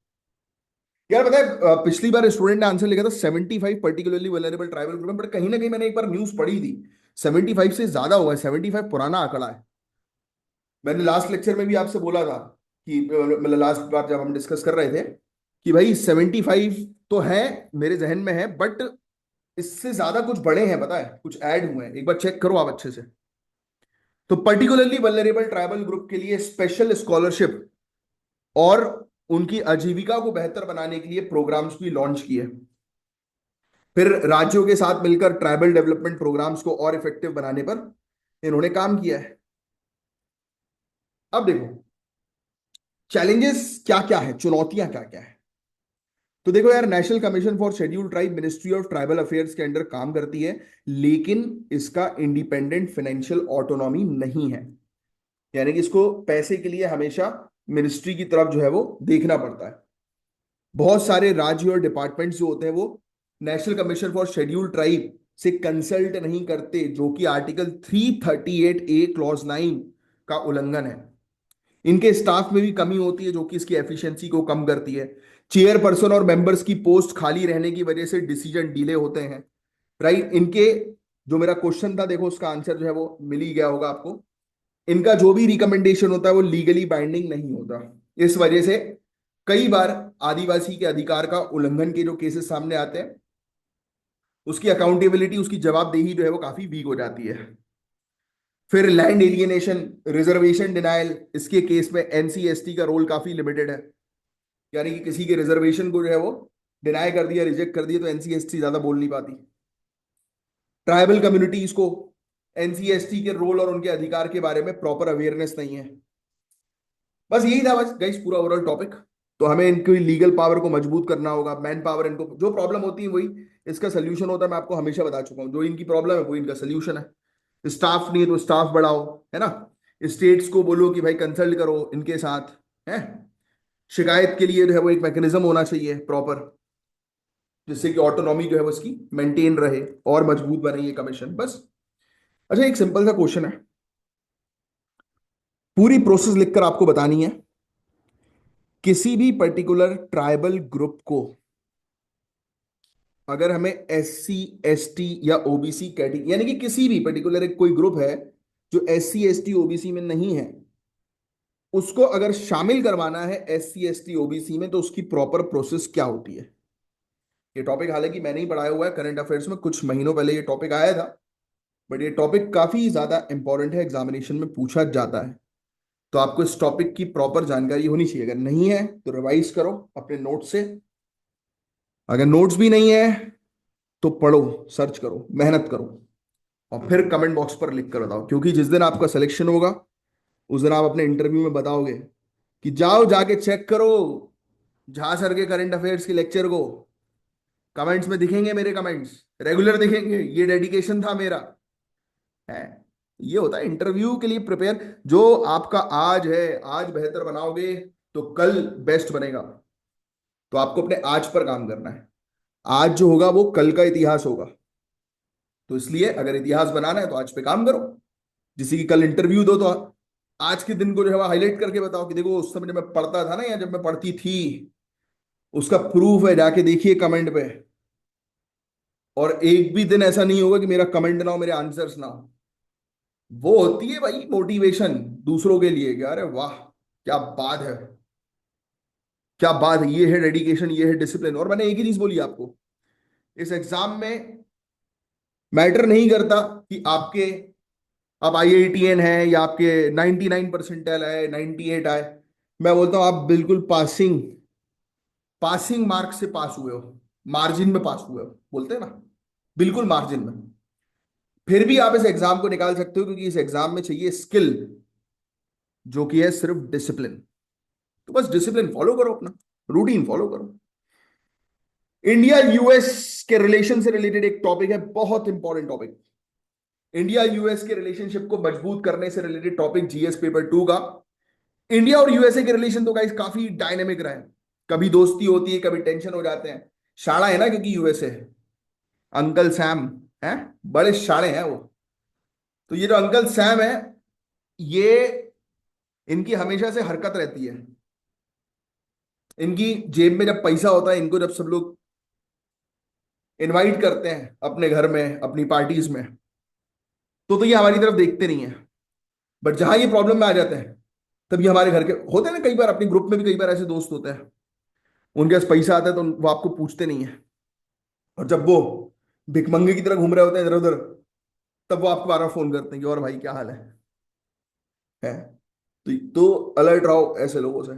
यार, पता है पिछली बार स्टूडेंट ने आंसर लिखा था 75 पर्टिकुलरली वल्नरेबल ट्राइबल ग्रुप में, बट कहीं ना कहीं मैंने एक बार न्यूज पढ़ी थी 75 से ज्यादा हुआ है। 75 पुराना आंकड़ा है। मैंने लास्ट लेक्चर में भी आपसे बोला था कि मतलब लास्ट बार जब हम डिस्कस कर रहे थे कि भाई 75 तो है, मेरे जहन में है, बट इससे ज्यादा कुछ बड़े हैं, पता है, कुछ ऐड हुए हैं, एक बार चेक करो आप अच्छे से। तो पर्टिकुलरली वल्नरेबल ट्राइबल ग्रुप के लिए स्पेशल स्कॉलरशिप और उनकी आजीविका को बेहतर बनाने के लिए प्रोग्राम्स भी लॉन्च किए। फिर राज्यों के साथ मिलकर ट्राइबल डेवलपमेंट प्रोग्राम्स को और इफेक्टिव बनाने पर इन्होंने काम किया है। अब देखो चैलेंजेस क्या क्या है, चुनौतियां क्या क्या है। तो देखो यार, national commission for scheduled tribe ministry of tribal affairs के अंडर काम करती है, लेकिन इसका इंडिपेंडेंट फाइनेंशियल ऑटोनॉमी नहीं है, यानी कि इसको पैसे के लिए हमेशा मिनिस्ट्री की तरफ जो है वो देखना पड़ता है। बहुत सारे राज्य और डिपार्टमेंट्स जो होते हैं वो national commission for scheduled tribe से कंसल्ट नहीं करते, जो कि आर्टिकल 338A क्लॉज 9 का उल्लंघन है। इनके स्टाफ में भी कमी होती है, जो कि इसकी एफिशिएंसी को कम करती है। चेयरपर्सन और मेंबर्स की पोस्ट खाली रहने की वजह से डिसीजन डिले होते हैं, राइट। इनके, जो मेरा क्वेश्चन था देखो, उसका आंसर जो है वो मिल ही गया होगा आपको। इनका जो भी रिकमेंडेशन होता है वो लीगली बाइंडिंग नहीं होता। इस वजह से कई बार आदिवासी के अधिकार का उल्लंघन के जो केसेस सामने आते हैं, उसकी अकाउंटेबिलिटी, उसकी जवाबदेही जो है वो काफी वीक हो जाती है। फिर लैंड एलियनेशन, रिजर्वेशन डिनायल, इसके केस में एनसी एसटी का रोल काफी लिमिटेड है। यानी कि किसी के रिजर्वेशन को जो है वो डिनाई कर दिया, रिजेक्ट कर दिया, तो एनसी एसटी ज्यादा बोल नहीं पाती। ट्राइबल कम्युनिटीज को एनसी एसटी के रोल और उनके अधिकार के बारे में प्रॉपर अवेयरनेस नहीं है। बस यही था बस गाइस पूरा ओवरऑल टॉपिक। तो हमें इनकी लीगल पावर को मजबूत करना होगा, मैन पावर, इनको जो प्रॉब्लम होती है वही इसका सोल्यूशन होता है। मैं आपको हमेशा बता चुका हूँ, जो इनकी प्रॉब्लम है वो इनका सोल्यूशन है। स्टाफ नहीं है तो स्टाफ बढ़ाओ, है ना। स्टेट्स को बोलो कि भाई कंसल्ट करो इनके साथ, है। शिकायत के लिए जो है वो एक मैकेनिज्म होना चाहिए प्रॉपर, जिससे कि ऑटोनॉमी जो है वो इसकी मेंटेन रहे और मजबूत बने ये कमीशन, बस। अच्छा, एक सिंपल सा क्वेश्चन है, पूरी प्रोसेस लिखकर आपको बतानी है। किसी भी पर्टिकुलर ट्राइबल ग्रुप को अगर हमें एस सी एस टी या ओबीसी कैटेगरी, यानी कि किसी भी पर्टिकुलर एक कोई ग्रुप है जो S C S T OBC में नहीं है, उसको अगर शामिल करवाना है S C S T OBC में, तो उसकी प्रॉपर प्रोसेस क्या होती है। ये टॉपिक हालांकि मैंने ही पढ़ाया हुआ है करंट अफेयर्स में, कुछ महीनों पहले ये टॉपिक आया था, बट ये टॉपिक काफी ज्यादा इंपॉर्टेंट है, एग्जामिनेशन में पूछा जाता है। तो आपको इस टॉपिक की प्रॉपर जानकारी होनी चाहिए। अगर नहीं है तो रिवाइज करो अपने नोट्स से, अगर नोट्स भी नहीं है तो पढ़ो, सर्च करो, मेहनत करो, और फिर कमेंट बॉक्स पर लिख कर बताओ। क्योंकि जिस दिन आपका सिलेक्शन होगा उस दिन आप अपने इंटरव्यू में बताओगे कि जाओ जाके चेक करो झा सर के करंट अफेयर्स के लेक्चर को, कमेंट्स में दिखेंगे मेरे कमेंट्स, रेगुलर दिखेंगे, ये डेडिकेशन था मेरा, है। ये होता है इंटरव्यू के लिए प्रिपेयर। जो आपका आज है, आज बेहतर बनाओगे तो कल बेस्ट बनेगा। तो आपको अपने आज पर काम करना है। आज जो होगा वो कल का इतिहास होगा। तो इसलिए अगर इतिहास बनाना है तो आज पे काम करो। जिसे कि कल इंटरव्यू दो तो आज के दिन को जो है हाईलाइट करके बताओ कि देखो उस समय जब मैं पढ़ता था ना, या जब मैं पढ़ती थी, उसका प्रूफ है, जाके देखिए कमेंट पे। और एक भी दिन ऐसा नहीं होगा कि मेरा कमेंट ना हो, मेरे आंसर्स ना हो। वो होती है भाई मोटिवेशन दूसरों के लिए कि अरे वाह क्या बात है, क्या बात है, ये है डेडिकेशन, ये है डिसिप्लिन। और मैंने एक ही चीज बोली आपको, इस एग्जाम में मैटर नहीं करता कि आपके, आप आईआईटीएन है या आपके 99 परसेंटाइल आए, 98 आए। मैं बोलता हूं आप बिल्कुल पासिंग, पासिंग मार्क से पास हुए हो, मार्जिन में पास हुए हो, बोलते हैं ना, बिल्कुल मार्जिन में। फिर भी आप इस एग्जाम को निकाल सकते हो, क्योंकि इस एग्जाम में चाहिए स्किल, जो कि है सिर्फ डिसिप्लिन। तो बस डिसिप्लिन फॉलो करो, अपना रूटीन फॉलो करो। इंडिया यूएस के रिलेशन से रिलेटेड एक टॉपिक है, बहुत इंपॉर्टेंट टॉपिक। इंडिया यूएस के रिलेशनशिप को मजबूत करने से रिलेटेड टॉपिक, जीएस पेपर 2 का। इंडिया और यूएसए के रिलेशन तो गाइस काफी डायनेमिक रहे। कभी दोस्ती होती है, कभी टेंशन हो जाते हैं। शाणा है ना, क्योंकि यूएसए है। अंकल सैम है, बड़े शाणे हैं वो। तो ये जो अंकल सैम है, ये, इनकी हमेशा से हरकत रहती है। इनकी जेब में जब पैसा होता है, इनको जब सब लोग इनवाइट करते हैं अपने घर में, अपनी पार्टीज में, तो ये हमारी तरफ देखते नहीं है। बट जहां ये प्रॉब्लम में आ जाते हैं, तब ये हमारे घर के होते हैं ना। कई बार अपने ग्रुप में भी कई बार ऐसे दोस्त होते हैं, उनके पास पैसा आता है तो वो आपको पूछते नहीं है। और जब वो भिकमंगे की तरह घूम रहे होते हैं इधर उधर, तब वो आपको बार बार फोन करते हैं कि और भाई क्या हाल है। तो अलर्ट रहो ऐसे लोगों से।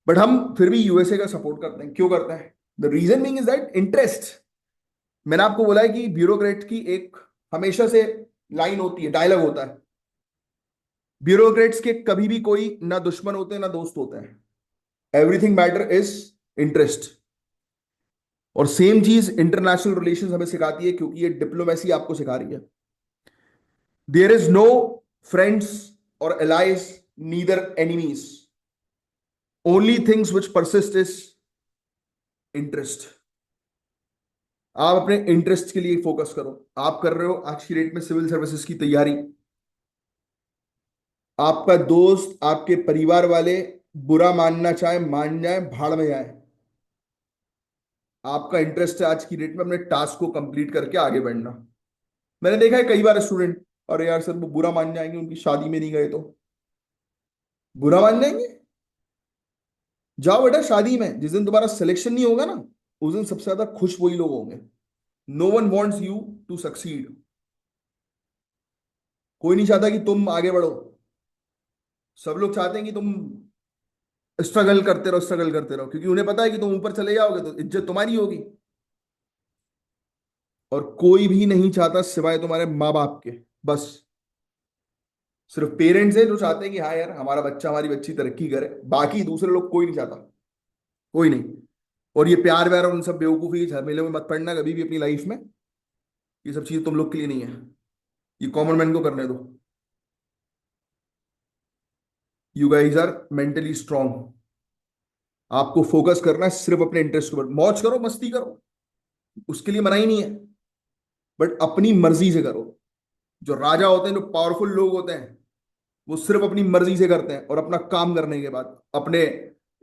बट हम फिर भी यूएसए का सपोर्ट करते हैं। क्यों करते हैं? The reason being is that interest. मैंने आपको बोला है कि ब्यूरोक्रेट की एक हमेशा से लाइन होती है, डायलॉग होता है, ब्यूरोक्रेट्स के कभी भी कोई ना दुश्मन होते हैं ना दोस्त होते हैं। Everything matter is interest. और सेम चीज इंटरनेशनल रिलेशंस हमें सिखाती है, क्योंकि ये डिप्लोमेसी आपको सिखा रही है। देयर इज नो फ्रेंड्स और allies, neither enemies, only things which persist is interest. आप अपने इंटरेस्ट के लिए फोकस करो। आप कर रहे हो आज की डेट में सिविल सर्विसेज की तैयारी, आपका दोस्त आपके परिवार वाले बुरा मानना चाहे मान जाए, भाड़ में जाए, आपका इंटरेस्ट है आज की डेट में अपने टास्क को कंप्लीट करके आगे बढ़ना। मैंने देखा है कई बार स्टूडेंट, अरे यार सर वो बुरा मान जाएंगे, उनकी शादी में नहीं गए तो बुरा मान जाएंगे। जाओ बेटा शादी में, जिस दिन तुम्हारा सिलेक्शन नहीं होगा ना, उस दिन सबसे ज्यादा खुश वही लोग होंगे। No one wants you to succeed. कोई नहीं चाहता कि तुम आगे बढ़ो। सब लोग चाहते हैं कि तुम स्ट्रगल करते रहो, स्ट्रगल करते रहो, क्योंकि उन्हें पता है कि तुम ऊपर चले जाओगे तो इज्जत तुम्हारी होगी। और कोई भी नहीं चाहता सिवाय तुम्हारे माँ बाप के। बस सिर्फ पेरेंट्स है जो चाहते हैं कि हाँ यार हमारा बच्चा हमारी बच्ची तरक्की करे, बाकी दूसरे लोग कोई नहीं चाहता। कोई नहीं। और ये प्यार व्यार और उन सब बेवकूफी के झमेले में मत पड़ना कभी भी अपनी लाइफ में। ये सब चीज तुम लोग के लिए नहीं है। ये कॉमन मैन को करने दो। You guys are mentally strong. आपको फोकस करना है सिर्फ अपने इंटरेस्ट के ऊपर। मौज करो, मस्ती करो, उसके लिए मना ही नहीं है, बट अपनी मर्जी से करो। जो राजा होते हैं, जो पावरफुल लोग होते हैं, वो सिर्फ अपनी मर्जी से करते हैं, और अपना काम करने के बाद अपने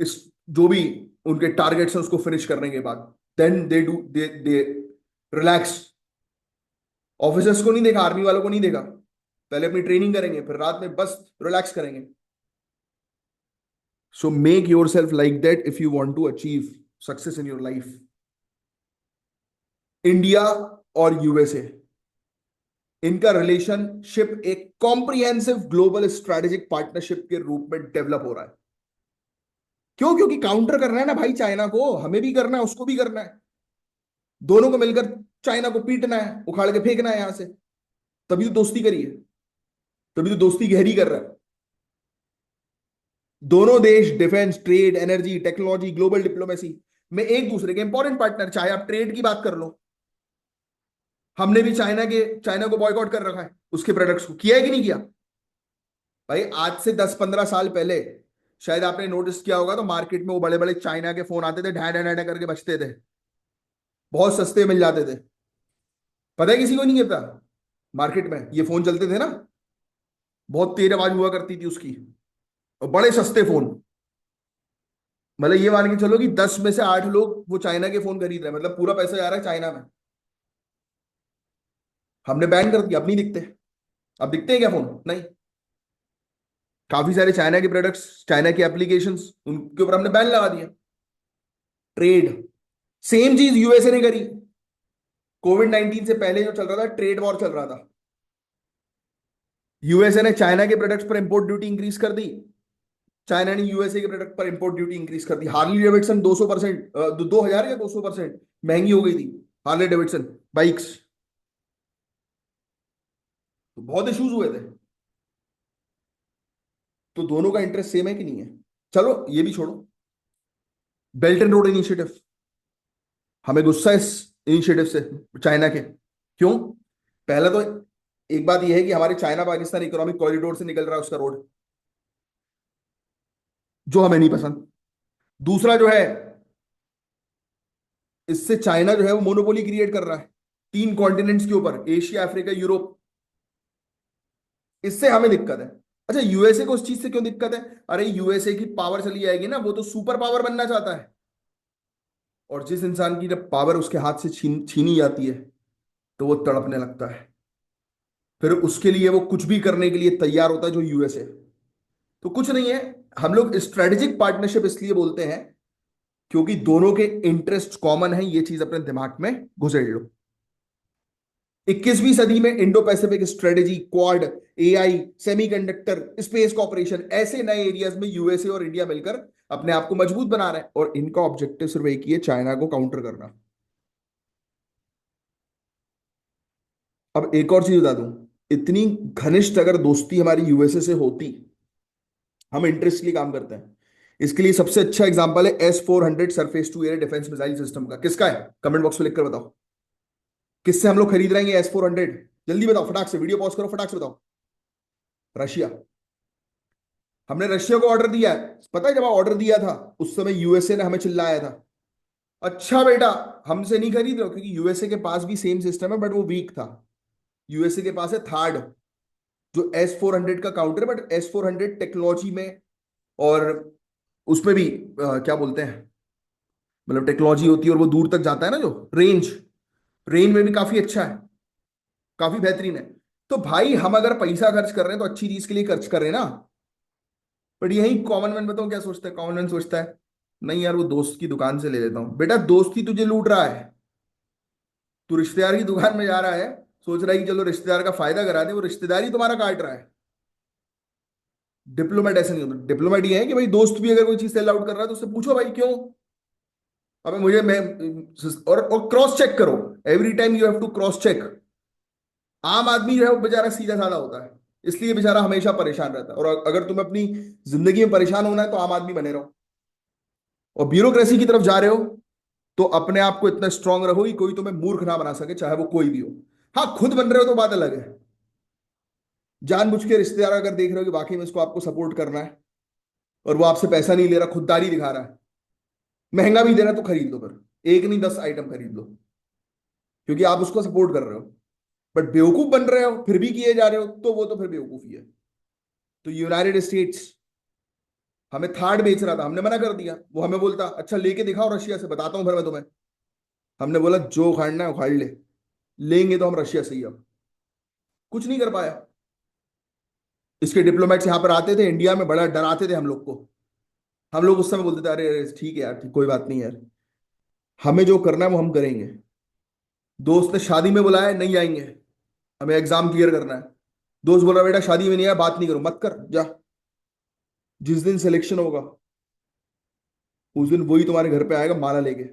इस जो भी उनके टारगेट्स हैं उसको फिनिश करने के बाद देन दे रिलैक्स। ऑफिसर्स को नहीं देखा, आर्मी वालों को नहीं देखा, पहले अपनी ट्रेनिंग करेंगे फिर रात में बस रिलैक्स करेंगे। So make yourself like that if you want to achieve success in your life. India और यूएसए, इनका रिलेशनशिप एक कॉम्प्रिहेंसिव ग्लोबल स्ट्रेटेजिक पार्टनरशिप के रूप में डेवलप हो रहा है। क्यों? क्योंकि काउंटर करना है ना भाई चाइना को, हमें भी करना है उसको भी करना है। दोनों को मिलकर चाइना को पीटना है, उखाड़ के फेंकना है यहां से। तभी तो दोस्ती करी है, तभी तो दोस्ती गहरी कर रहा है। दोनों देश defence, trade, energy, technology, global diplomacy में एक दूसरे के इंपॉर्टेंट पार्टनर। चाहे आप ट्रेड की बात कर लो, हमने भी चाइना को बॉयकॉट कर रखा है, उसके प्रोडक्ट्स को किया है कि नहीं किया? भाई आज से 10-15 साल पहले शायद आपने नोटिस किया होगा, तो मार्केट में वो बड़े बड़े चाइना के फोन आते थे, ढा ढा ढा करके बजते थे, बहुत सस्ते मिल जाते थे। पता है किसी को नहीं कहता, मार्केट में ये फोन चलते थे ना, बहुत तेज आवाज हुआ करती थी उसकी, और बड़े सस्ते फोन। मतलब ये मान के चलो कि 10 में से 8 लोग वो चाइना के फोन खरीद रहे हैं, मतलब पूरा पैसा जा रहा है चाइना में। हमने बैन कर दिया, अब नहीं दिखते। अब दिखते हैं क्या फोन? नहीं। काफी सारे चाइना के प्रोडक्ट्स, चाइना के एप्लीकेशंस, उनके ऊपर हमने बैन लगा दिया। ट्रेड, सेम चीज यूएसए ने करी। कोविड-19 से पहले जो चल रहा था, ट्रेड वॉर चल रहा था, यूएसए ने चाइना के प्रोडक्ट्स पर इंपोर्ट ड्यूटी इंक्रीज कर दी, चाइना ने यूएसए के प्रोडक्ट पर इंपोर्ट ड्यूटी इंक्रीज कर दी। हार्ली डेविडसन 200%, 2000 या 200% महंगी हो गई थी हार्ले डेविडसन बाइक्स। तो बहुत इश्यूज हुए थे। तो दोनों का इंटरेस्ट सेम है कि नहीं है? चलो ये भी छोड़ो, बेल्ट एंड रोड इनिशिएटिव, हमें गुस्सा है इस इनिशिएटिव से चाइना के। क्यों? पहला तो एक बात यह है कि हमारे चाइना पाकिस्तान इकोनॉमिक कॉरिडोर से निकल रहा है उसका रोड, जो हमें नहीं पसंद। दूसरा जो है, इससे चाइना जो है वो मोनोपोली क्रिएट कर रहा है 3 कॉन्टिनेंट्स के ऊपर, एशिया, अफ्रीका, यूरोप। इससे हमें दिक्कत है। अच्छा, यूएसए को उस चीज से क्यों दिक्कत है? अरे यूएसए की पावर चली जाएगी ना, वो तो सुपर पावर बनना चाहता है। और जिस इंसान की जब पावर उसके हाथ से छीनी जाती है, तो वो तड़पने लगता है। फिर उसके लिए वो कुछ भी करने के लिए तैयार होता है, जो यूएसए। तो कुछ नहीं है, हम लोग स्ट्रेटेजिक पार्टनरशिप इसलिए बोलते हैं क्योंकि दोनों के इंटरेस्ट कॉमन है। ये चीज अपने दिमाग में घुसेड़ लो। 21वीं सदी में Indo Pacific strategy, Quad, AI, semiconductor, space cooperation, ऐसे नए एरियाज में यूएसए और इंडिया मिलकर अपने आप को मजबूत बना रहे हैं, और इनका ऑब्जेक्टिव सिर्फ एक ही है, चाइना को काउंटर करना। अब एक और चीज बता दूं, इतनी घनिष्ठ अगर दोस्ती हमारी यूएसए से होती, हम इंटरेस्ट के लिए काम करते हैं। इसके लिए सबसे अच्छा एग्जांपल है S-400 surface to air defence missile system का। किसका है? कमेंट बॉक्स में लिखकर बताओ। किससे हम लोग खरीद रहे हैं S-400? जल्दी बताओ, फटाक से वीडियो पॉज करो, फटाक से बताओ। रशिया। हमने रशिया को ऑर्डर दिया है। पता है जब ऑर्डर दिया था उस समय यूएसए ने हमें चिल्लाया था, अच्छा बेटा, हमसे नहीं खरीद रहे हो क्योंकि यूएसए के पास भी सेम सिस्टम है, बट वो वीक था। यूएसए के पास है थार्ड, जो S-400 का काउंटर है, बट S-400 टेक्नोलॉजी में और उसमें भी क्या बोलते हैं, मतलब टेक्नोलॉजी होती है और वो दूर तक जाता है ना, जो रेंज, रेंज में भी काफी अच्छा है, काफी बेहतरीन है। तो भाई हम अगर पैसा खर्च कर रहे हैं तो अच्छी चीज के लिए खर्च कर रहे हैं ना। बट यही कॉमन मैन बताओ क्या सोचता है, कॉमन मैन सोचता है नहीं यार वो दोस्त की दुकान से ले लेता हूं। बेटा दोस्त ही तुझे लूट रहा है, तू रिश्तेदार की दुकान में जा रहा है, सोच रहा है कि चलो रिश्तेदार का फायदा करा दे, वो रिश्तेदार ही तुम्हारा काट रहा है। डिप्लोमेट ऐसे नहीं होता, डिप्लोमेट ये है कि भाई दोस्त भी अगर कोई चीज सेल आउट कर रहा है तो उससे पूछो भाई क्यों। अबे मुझे मैं, और क्रॉस चेक करो, every time you have to cross check. आम आदमी जो है वो बेचारा सीधा साधा होता है, इसलिए बेचारा हमेशा परेशान रहता है। और अगर तुम्हें अपनी जिंदगी में परेशान होना है तो आम आदमी बने रहो, और ब्यूरोक्रेसी की तरफ जा रहे हो तो अपने आप को इतना स्ट्रांग रखो कि कोई तुम्हें मूर्ख ना बना सके, चाहे वो कोई भी हो। हाँ खुद बन रहे हो तो बात अलग है। जानबूझ के रिश्तेदार अगर देख रहे हो कि वाकई में इसको आपको सपोर्ट करना है और वो आपसे पैसा नहीं ले रहा, खुददारी दिखा रहा है, महंगा भी देना तो खरीद लो, फिर एक नहीं 10 आइटम खरीद लो, क्योंकि आप उसको सपोर्ट कर रहे हो। बट बेवकूफ बन रहे हो फिर भी किए जा रहे हो, तो वो तो फिर बेवकूफी है। तो यूनाइटेड स्टेट्स हमें थार्ड बेच रहा था, हमने मना कर दिया। वो हमें बोलता अच्छा लेके दिखाओ रशिया से, बताता हूं फिर मैं तुम्हें। हमने बोला जो उखाड़ना है उखाड़ ले, लेंगे तो हम रशिया से ही। अब कुछ नहीं कर पाया। इसके डिप्लोमेट्स यहाँ पर आते थे इंडिया में, बड़ा डराते थे हम लोग को। हम लोग उस समय बोलते थे अरे अरे, ठीक है यार, ठीक, कोई बात नहीं यार, हमें जो करना है वो हम करेंगे। दोस्त ने शादी में बुलाया, नहीं आएंगे, हमें एग्जाम क्लियर करना है। दोस्त बोल रहा बेटा शादी में नहीं आया, बात नहीं करो, मत कर जा, जिस दिन सिलेक्शन होगा उस दिन वही तुम्हारे घर पे आएगा माला लेके।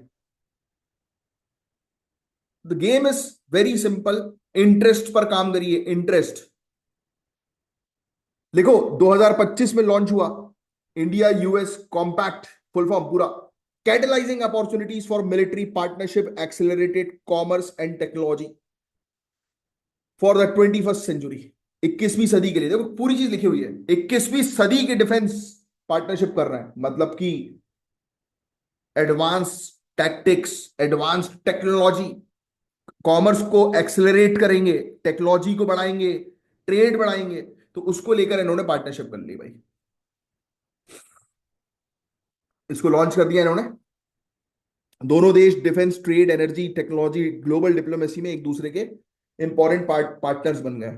The game is very simple, interest पर काम करिए, इंटरेस्ट। लिखो 2025 में लॉन्च हुआ India US compact, full form पूरा, catalysing opportunities for military partnership, accelerated commerce and technology for the 21st century. 21वीं सदी के लिए, देखो पूरी चीज लिखी हुई है, 21वीं सदी के डिफेंस पार्टनरशिप कर रहे हैं, मतलब कि advance tactics, advance technology, commerce को एक्सेलरेट करेंगे, टेक्नोलॉजी को बढ़ाएंगे, ट्रेड बढ़ाएंगे। तो उसको लेकर इन्होंने पार्टनरशिप कर ली भाई, इसको लॉन्च कर दिया इन्होंने। दोनों देश defence, trade, energy, technology, global diplomacy में एक दूसरे के इंपॉर्टेंट पार्टनर्स बन गए,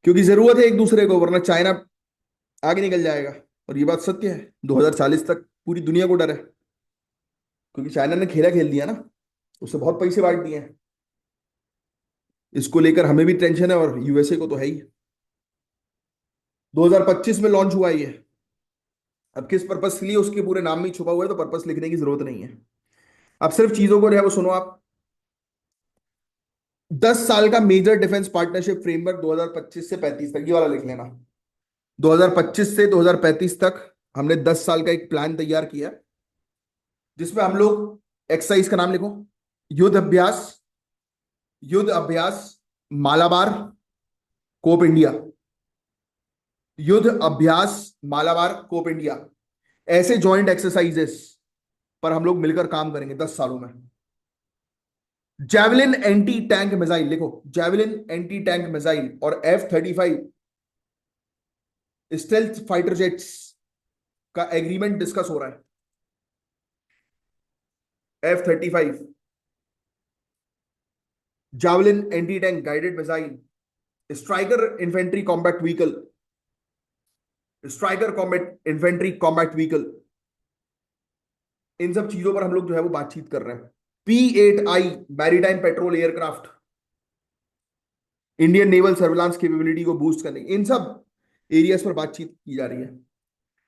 क्योंकि जरूरत है एक दूसरे को, वरना चाइना आगे निकल जाएगा। और ये बात सत्य है, 2040 तक पूरी दुनिया को डर है, क्योंकि चाइना ने खेला खेल दिया ना, उससे बहुत पैसे बांट दिए हैं। इसको लेकर हमें भी टेंशन है और यूएसए को तो है ही। 2025 में लॉन्च हुआ है ये। अब किस पर्पस के लिए उसके पूरे नाम में ही छुपा हुआ है, तो पर्पस लिखने की जरूरत नहीं है। अब सिर्फ चीजों को जो है वो सुनो आप। 10 साल का मेजर डिफेंस पार्टनरशिप फ्रेमवर्क 2025 से 35 तक, ये वाला लिख लेना। 2025 से 2035 तक हमने 10 साल का एक प्लान तैयार किया, जिसमें हम लोग, एक्सरसाइज का नाम लिखो, युद्ध अभ्यास, युद्ध अभ्यास मालाबार, कोप इंडिया, युद्ध अभ्यास मालाबार, कोप इंडिया, ऐसे जॉइंट एक्सरसाइजेस पर हम लोग मिलकर काम करेंगे 10 सालों में। जैवलिन एंटी टैंक मिसाइल लिखो, जैवलिन एंटी टैंक मिसाइल और F-35 स्टेल्थ फाइटर जेट्स का एग्रीमेंट डिस्कस हो रहा है। F-35 javelin anti tank guided missile, Stryker infantry combat vehicle, Stryker combat infantry combat vehicle, इन सब चीजों पर हम लोग जो है वो बातचीत कर रहे हैं। P-8I maritime petrol aircraft, Indian naval surveillance capability को बूस्ट करने, इन सब एरियाज पर बातचीत की जा रही है।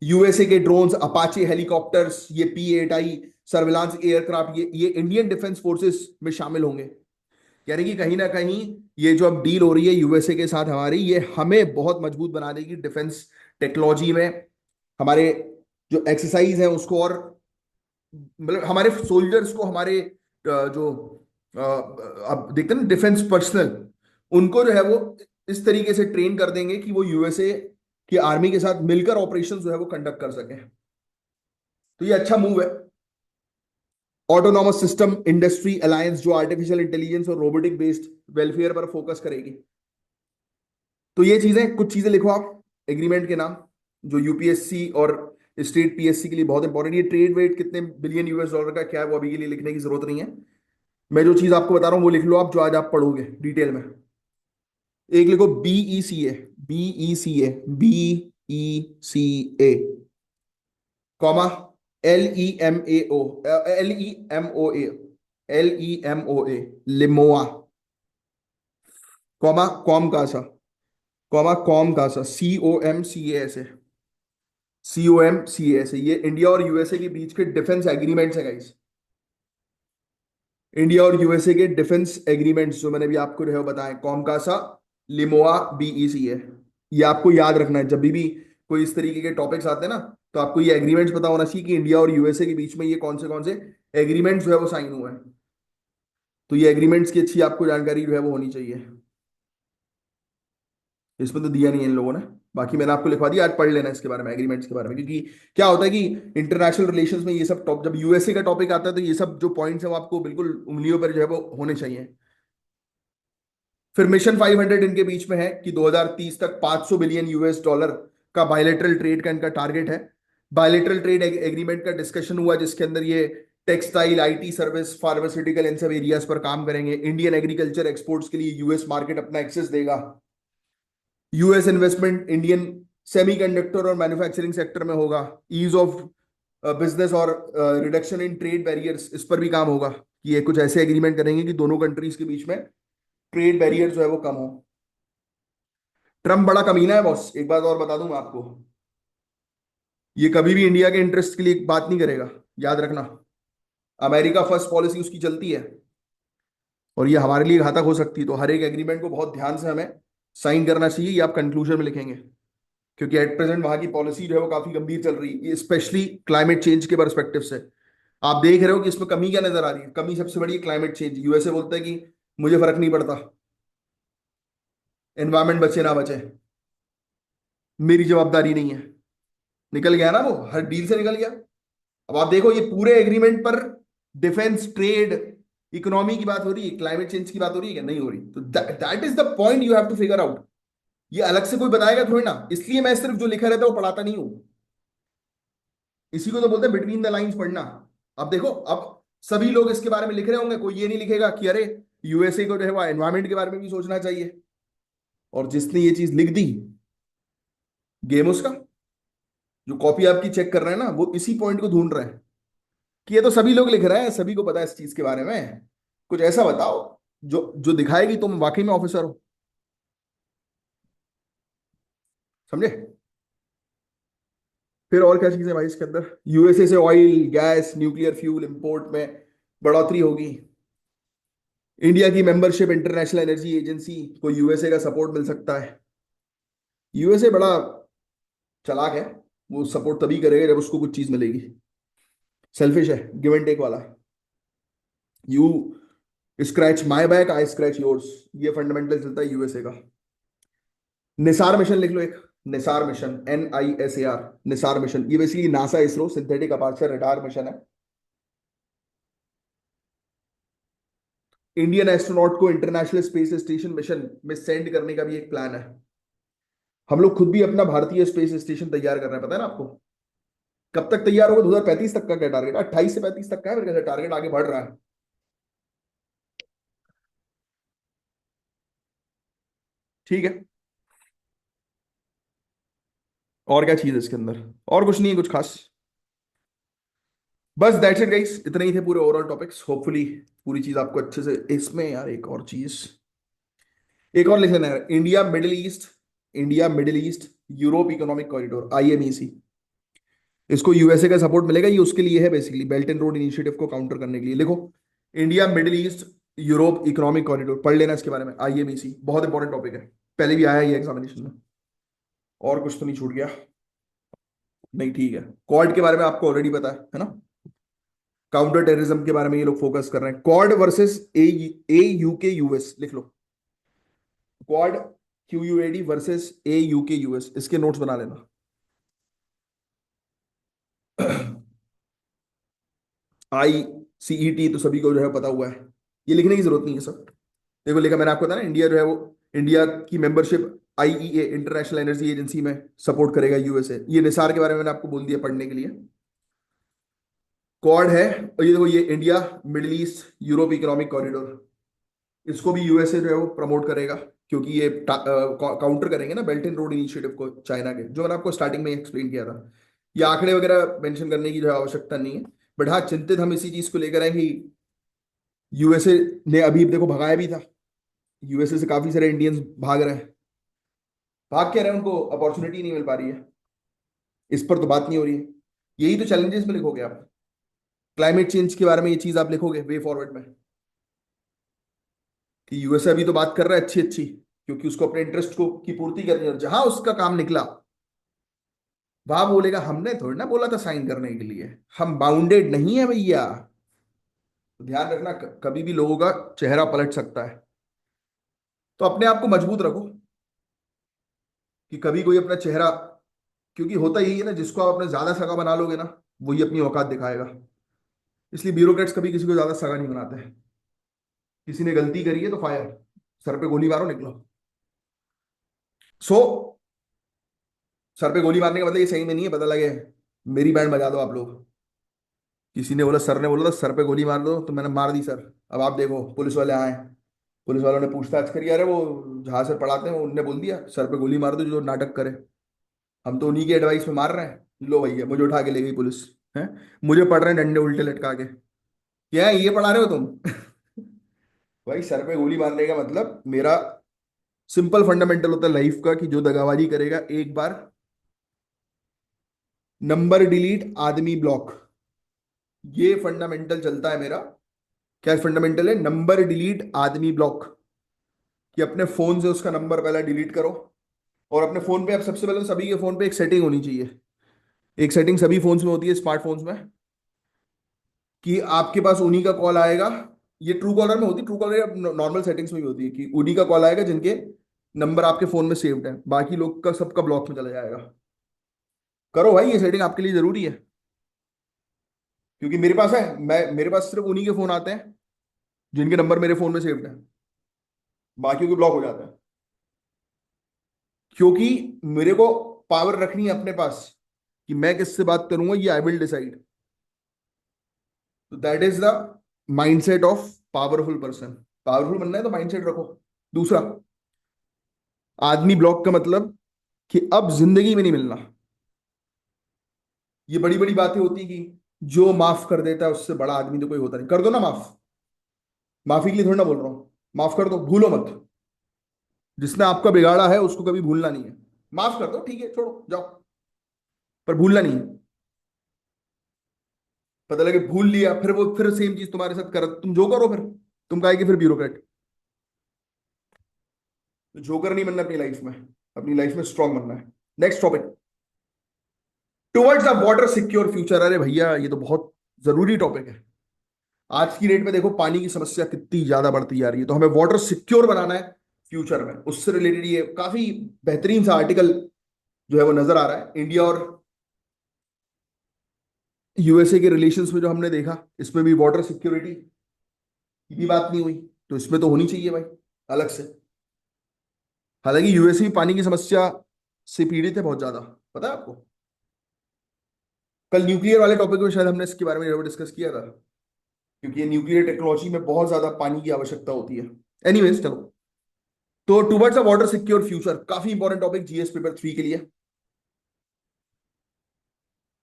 यूएसए के ड्रोन्स, अपाचे हेलीकॉप्टर्स, ये P-8I सर्विलांस एयरक्राफ्ट, ये इंडियन डिफेंस फोर्सेस में शामिल होंगे। यानी कि कहीं ना कहीं ये जो अब डील हो रही है यूएसए के साथ हमारी, ये हमें बहुत मजबूत बना देगी डिफेंस टेक्नोलॉजी में। हमारे जो एक्सरसाइज है उसको, और मतलब हमारे सोल्जर्स को, हमारे जो अब देखते हैं ना डिफेंस पर्सनल, उनको जो है वो इस तरीके से ट्रेन कर देंगे कि वो यूएसए की आर्मी के साथ मिलकर ऑपरेशन जो है वो कंडक्ट कर सकें। तो ये अच्छा मूव है। ऑटोनॉमस सिस्टम इंडस्ट्री अलायंस जो आर्टिफिशियल इंटेलिजेंस और रोबोटिक बेस्ड वेलफेयर पर फोकस करेगी। तो ये चीजें, कुछ चीजें लिखो आप एग्रीमेंट के नाम, जो यूपीएससी और स्टेट पीएससी के लिए बहुत इंपॉर्टेंट। ये ट्रेड वेट कितने बिलियन यूएस डॉलर का क्या है वो अभी के लिए लिखने की जरूरत नहीं है। मैं जो चीज आपको बता रहा हूँ वो लिख लो आप, जो आज आप पढ़ोगे डिटेल में। एक लिखो B E C A, B E C A, B E C A, comma LEMAO, LEMOA, LEMOA, LEMOA, comma COMCASA, comma COMCASA, COMCAS, COMCAS। ये इंडिया और यूएसए के बीच के डिफेंस एग्रीमेंट्स है गाइस। इंडिया और यूएसए के डिफेंस एग्रीमेंट्स जो मैंने भी आपको रहे बताए, कॉमकासा, लिमोआ, बीईसी है। ये आपको याद रखना है जब भी कोई इस तरीके के टॉपिक्स आते हैं ना, तो आपको ये एग्रीमेंट्स पता होना चाहिए कि इंडिया और यूएसए के बीच में ये कौन से एग्रीमेंट्स जो है वो साइन हुए हैं। तो ये एग्रीमेंट्स की अच्छी आपको जानकारी जो है वो होनी चाहिए। इसमें तो दिया नहीं है इन लोगों ने, बाकी मैंने आपको लिखवा दिया, आज पढ़ लेना इसके बारे में, एग्रीमेंट्स के बारे में। क्योंकि क्या होता है कि इंटरनेशनल रिलेशंस में ये सब टॉप, जब यूएसए का टॉपिक आता है तो ये सब जो पॉइंट्स है वो आपको बिल्कुल उंगलियों पर जो है वो होने चाहिए। फिर मिशन 500 इनके बीच में है कि 2030 तक 500 बिलियन यूएस डॉलर का बायलेटरल ट्रेड का इनका टारगेट है। बायलेटरल ट्रेड एग्रीमेंट का डिस्कशन हुआ जिसके अंदर ये टेक्सटाइल, आईटी सर्विस, फार्मास्यूटिकल, इन सब एरियाज पर काम करेंगे। इंडियन एग्रीकल्चर एक्सपोर्ट्स के लिए यूएस मार्केट अपना एक्सेस देगा। यूएस इन्वेस्टमेंट इंडियन सेमीकंडक्टर और मैन्युफैक्चरिंग सेक्टर में होगा। ईज ऑफ बिजनेस और रिडक्शन इन ट्रेड बैरियर्स, इस पर भी काम होगा कि ये कुछ ऐसे एग्रीमेंट करेंगे कि दोनों कंट्रीज के बीच में ट्रेड बैरियर जो है वो कम हो। ट्रम्प बड़ा कमीना है बॉस, एक बात और बता दूं मैं आपको, ये कभी भी इंडिया के इंटरेस्ट के लिए बात नहीं करेगा, याद रखना। अमेरिका फर्स्ट पॉलिसी उसकी चलती है और ये हमारे लिए घातक हो सकती है। तो हर एक एग्रीमेंट को बहुत ध्यान से हमें साइन करना चाहिए, ये आप कंक्लूजन में लिखेंगे। क्योंकि एट प्रेजेंट वहां की पॉलिसी जो है वो काफी गंभीर चल रही है, स्पेशली क्लाइमेट चेंज के परस्पेक्टिव से। आप देख रहे हो कि इसमें कमी क्या नजर आ रही है? कमी सबसे बड़ी है क्लाइमेट चेंज। यूएसए बोलता है कि मुझे फर्क नहीं पड़ता, एनवायरमेंट बचे ना बचे, मेरी जवाबदारी नहीं है। निकल गया ना वो, हर डील से निकल गया। अब आप देखो ये पूरे एग्रीमेंट पर डिफेंस, ट्रेड, इकोनॉमी की बात हो रही है, क्लाइमेट चेंज की बात हो रही है क्या? नहीं हो रही। तो that is the point you have to figure out. ये अलग से कोई बताएगा थोड़ी ना, इसलिए मैं सिर्फ जो लिखा रहता है वो पढ़ाता नहीं हूं। इसी को तो बोलते हैं बिटवीन द लाइंस पढ़ना। अब देखो, अब सभी लोग इसके बारे में लिख रहे होंगे, कोई ये नहीं लिखेगा कि अरे यूएसए को जो है वो एनवायरमेंट के बारे में भी सोचना चाहिए। और जिसने ये चीज लिख दी, गेम उसका। जो कॉपी आपकी चेक कर रहे हैं ना, वो इसी पॉइंट को ढूंढ रहे हैं कि ये तो सभी लोग लिख रहे हैं, सभी को पता है इस चीज के बारे में। कुछ ऐसा बताओ जो जो दिखाएगी तुम वाकई में ऑफिसर हो। समझे? फिर और क्या चीजें भाई इसके अंदर? यूएसए से oil, gas, nuclear fuel import में बढ़ोतरी होगी। इंडिया की मेंबरशिप इंटरनेशनल एनर्जी एजेंसी को यूएसए का सपोर्ट मिल सकता है। यूएसए बड़ा चालाक है, वो सपोर्ट तभी करेगा जब उसको कुछ चीज मिलेगी। सेल्फिश है, गिव एंड टेक वाला है। You scratch my back, I scratch yours, ये फंडामेंटल चलता है यूएसए का। निसार मिशन लिख लो एक, NISAR mission, NISAR, NISAR mission. ये basically NASA ISRO synthetic aperture radar mission है। इंडियन एस्ट्रोनॉट को इंटरनेशनल स्पेस स्टेशन मिशन में सेंड करने का भी एक प्लान है। हम लोग खुद भी अपना भारतीय स्पेस स्टेशन तैयार कर रहे हैं, पता है ना आपको? कब तक तैयार होगा? 2035 तक का क्या टारगेट? 28 से 35 तक का है मेरे ख्याल से टारगेट, आगे बढ़ रहा है। ठीक है। और क्या चीज है इसके अंदर? और कुछ नहीं है कुछ खास। बस दैट्स इट गाइस, इतने ही थे पूरे ओवरऑल टॉपिक्स। होपफुली पूरी चीज आपको अच्छे से, इसमें यार एक और चीज, एक और लिख लेना है, India middle east, India middle east Europe economic corridor, IMEC। इसको यूएसए का सपोर्ट मिलेगा, ये उसके लिए है basically, belt and road initiative को काउंटर करने के लिए। लिखो India middle east Europe economic corridor, पढ़ लेना इसके बारे में। IMEC बहुत इंपॉर्टेंट टॉपिक है, पहले भी आया है ये एग्जामिनेशन में। और कुछ तो नहीं छूट गया? नहीं, ठीक है। क्वाड के बारे में आपको ऑलरेडी पता है ना? काउंटर टेररिज्म के बारे में ये लोग फोकस कर रहे हैं। क्वाड वर्सेस AUK US, लिख लो। Quad, QUAD versus AUK US, इसके नोट्स बना लेना। सीईटी तो सभी को जो है पता हुआ है, ये लिखने की जरूरत नहीं है सब। देखो लिखा मैंने आपको था ना, इंडिया जो है वो, इंडिया की membership IEA international energy agency में सपोर्ट करेगा यूएसए। ये निसार के बारे में मैंने आपको बोल दिया पढ़ने के लिए। क्वाड है, और ये देखो ये India middle east Europe economic corridor, इसको भी यूएसए जो है वो प्रमोट करेगा, क्योंकि ये काउंटर करेंगे ना बेल्ट एंड रोड इनिशिएटिव को चाइना के, जो मैंने आपको स्टार्टिंग में एक्सप्लेन किया था। ये आंकड़े वगैरह मेंशन करने की जो है आवश्यकता नहीं है, बट हाँ चिंतित हम इसी चीज को लेकर हैं कि यूएसए ने अभी देखो भगाया भी था, यूएसए से काफी सारे इंडियंस भाग रहे हैं। भाग क्या रहे हैं, उनको अपॉर्चुनिटी नहीं मिल पा रही है, इस पर तो बात नहीं हो रही है। यही तो चैलेंजेस में लिखोगे आप, क्लाइमेट चेंज के बारे में ये चीज आप लिखोगे वे फॉरवर्ड में, कि यूएसए अभी तो बात कर रहा है अच्छी अच्छी, क्योंकि उसको अपने इंटरेस्ट को की पूर्ति करनी है, और जहां उसका काम निकला वहां बोलेगा हमने थोड़ी ना बोला था साइन करने के लिए, हम बाउंडेड नहीं है भैया। तो ध्यान रखना, कभी भी लोगों का चेहरा पलट सकता है, तो अपने आप को मजबूत रखो कि कभी कोई अपना चेहरा, क्योंकि होता यही है ना, जिसको आप अपने ज्यादा सगा बना लोगे ना, वही अपनी औकात दिखाएगा। इसलिए ब्यूरोक्रेट्स कभी किसी को ज्यादा सगा नहीं बनाते हैं। किसी ने गलती करी है तो फायर, सर पे गोली मारो निकलो। सो सर पे गोली मारने का मतलब ये सही में नहीं है, पता लगे मेरी बैंड बजा दो आप लोग। किसी ने बोला, सर ने बोला था सर पे गोली मार दो, तो मैंने मार दी सर। अब आप देखो पुलिस वाले आए, पुलिस वालों ने पूछताछ करी, अरे वो जहां सर पढ़ाते हैं उनने बोल दिया सर पे गोली मार दो जो नाटक करे। हम तो उन्हीं की एडवाइस में मार रहे हैं, लो भैया मुझे उठा के ले गई पुलिस। है, मुझे पढ़ रहे हैं डंडे उल्टे लटका के, क्या ये पढ़ा रहे हो तुम? भाई सर पे गोली मारने का मतलब, मेरा सिंपल फंडामेंटल होता है लाइफ का, कि जो दगाबाजी करेगा एक बार नंबर डिलीट आदमी ब्लॉक, ये फंडामेंटल चलता है मेरा। क्या फंडामेंटल है? नंबर डिलीट आदमी ब्लॉक, कि अपने फोन से उसका नंबर पहले डिलीट करो। और अपने फोन पे, अब सबसे पहले तो सभी के फोन पे एक सेटिंग होनी चाहिए, एक सेटिंग सभी फोन्स में होती है, स्मार्टफोन्स में, कि आपके पास उन्हीं का कॉल आएगा। ये ट्रू कॉलर में होती है, ट्रू कॉलर या नॉर्मल सेटिंग्स में भी होती है, कि उन्हीं का कॉल आएगा जिनके नंबर आपके फोन में सेव्ड है, बाकी लोग का सबका ब्लॉक में चला जाएगा। करो भाई, ये सेटिंग आपके लिए जरूरी है, क्योंकि मेरे पास है, मैं मेरे पास सिर्फ उन्हीं के फोन आते हैं जिनके नंबर मेरे फोन में सेव्ड है, बाकियों के ब्लॉक हो जाता है। क्योंकि मेरे को पावर रखनी है अपने पास, कि मैं किससे बात करूंगा ये आई विल डिसाइड। तो that is the mindset of powerful person. Powerful बनना है तो माइंडसेट रखो। दूसरा, आदमी ब्लॉक का मतलब कि अब जिंदगी में नहीं मिलना। ये बड़ी बड़ी बातें होती कि जो माफ कर देता है उससे बड़ा आदमी तो कोई होता नहीं, कर दो ना माफ। माफी के लिए थोड़ी ना बोल रहा हूं, माफ कर दो, भूलो मत। जिसने आपका बिगाड़ा है उसको कभी भूलना नहीं है। माफ कर दो, ठीक है छोड़ो जाओ, पर भूलना नहीं है। पता लगे भूल लिया, फिर वो फिर सेम चीज तुम्हारे साथ कर, तुम जो करो फिर, तुम कहेगी फिर ब्यूरोक्रेट। तो जोकर नहीं बनना अपनी लाइफ में, अपनी लाइफ में स्ट्रांग बनना है। Next topic, towards a water secure future. अरे भैया ये तो बहुत जरूरी टॉपिक है। आज की डेट में देखो पानी की समस्या कितनी ज्यादा बढ़ती जा रही है, तो हमें वाटर सिक्योर बनाना है फ्यूचर में। उससे रिलेटेड ये काफी बेहतरीन सा आर्टिकल जो है वो नजर आ रहा है। इंडिया और यूएसए के रिलेशंस में जो हमने देखा, इसमें भी वाटर सिक्योरिटी की भी बात नहीं हुई, तो इसमें तो होनी चाहिए भाई अलग से। हालांकि यूएसए भी पानी की समस्या से पीड़ित है बहुत ज्यादा, पता है आपको। कल न्यूक्लियर वाले टॉपिक में शायद हमने इसके बारे में डिस्कस किया था, क्योंकि ये न्यूक्लियर टेक्नोलॉजी में बहुत ज्यादा पानी की आवश्यकता होती है। एनीवेज चलो, तो towards a water secure future काफी इंपॉर्टेंट टॉपिक जीएस पेपर 3 के लिए।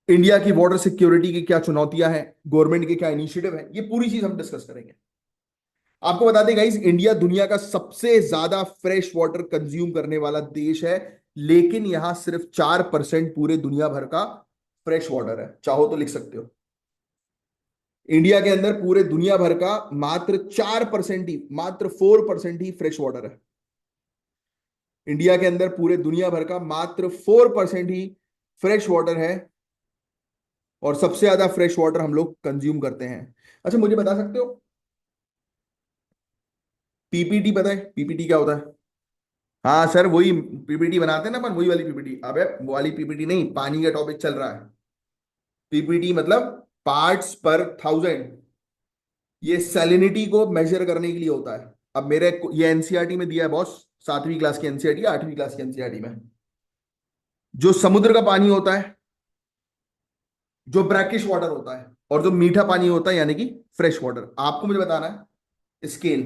इंडिया की वाटर सिक्योरिटी की क्या चुनौतियां हैं, गवर्नमेंट के क्या इनिशिएटिव है, ये पूरी चीज हम डिस्कस करेंगे। आपको बता दें गाइस, इंडिया दुनिया का सबसे ज्यादा फ्रेश वाटर कंज्यूम करने वाला देश है, लेकिन यहां सिर्फ 4% पूरे दुनिया भर का फ्रेश वाटर है। चाहो तो लिख सकते हो, इंडिया के अंदर पूरे दुनिया भर का मात्र 4% ही, मात्र 4% ही फ्रेश वाटर है। इंडिया के अंदर पूरे दुनिया भर का मात्र 4% ही फ्रेश वाटर है, और सबसे ज्यादा फ्रेश वाटर हम लोग कंज्यूम करते हैं। अच्छा मुझे बता सकते हो पीपीटी पता है? पीपीटी क्या होता है? हाँ सर, वही पीपीटी बनाते हैं ना अपन, वही वाली पीपीटी। अबे वो वाली पीपीटी नहीं, पानी का टॉपिक चल रहा है। पीपीटी मतलब पार्ट्स पर थाउजेंड, ये सैलिनिटी को मेजर करने के लिए होता है। अब ये एनसीईआरटी में दिया है बॉस, 7वीं क्लास की एनसीईआरटी, 8वीं क्लास की एनसीईआरटी में। जो समुद्र का पानी होता है, जो ब्रैकिश वाटर होता है, और जो मीठा पानी होता है यानी कि फ्रेश वाटर, आपको मुझे बताना है स्केल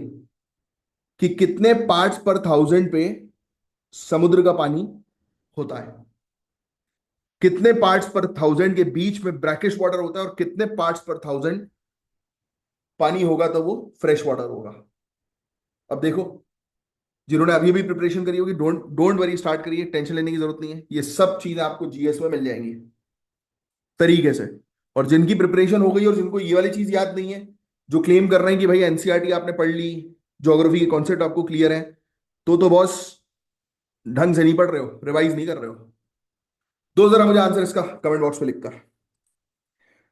कि कितने पार्ट्स पर थाउजेंड पे समुद्र का पानी होता है, कितने पार्ट्स पर थाउजेंड के बीच में ब्रैकिश वाटर होता है, और कितने पार्ट्स पर थाउजेंड पानी होगा तो वो फ्रेश वाटर होगा। अब देखो, जिन्होंने अभी भी प्रिपरेशन करी होगी, डोंट डोंट वरी, स्टार्ट करिए, टेंशन लेने की जरूरत नहीं है, ये सब चीजें आपको जीएस में मिल जाएंगी तरीके से। और जिनकी प्रिपरेशन हो गई और जिनको ये वाली चीज याद नहीं है, जो क्लेम कर रहे हैं कि भाई एनसीईआरटी आपने पढ़ ली, ज्योग्राफी के कॉन्सेप्ट आपको क्लियर है, तो बॉस ढंग से नहीं पढ़ रहे हो, रिवाइज नहीं कर रहे हो। दो जरा मुझे आंसर इसका कमेंट बॉक्स में लिखकर।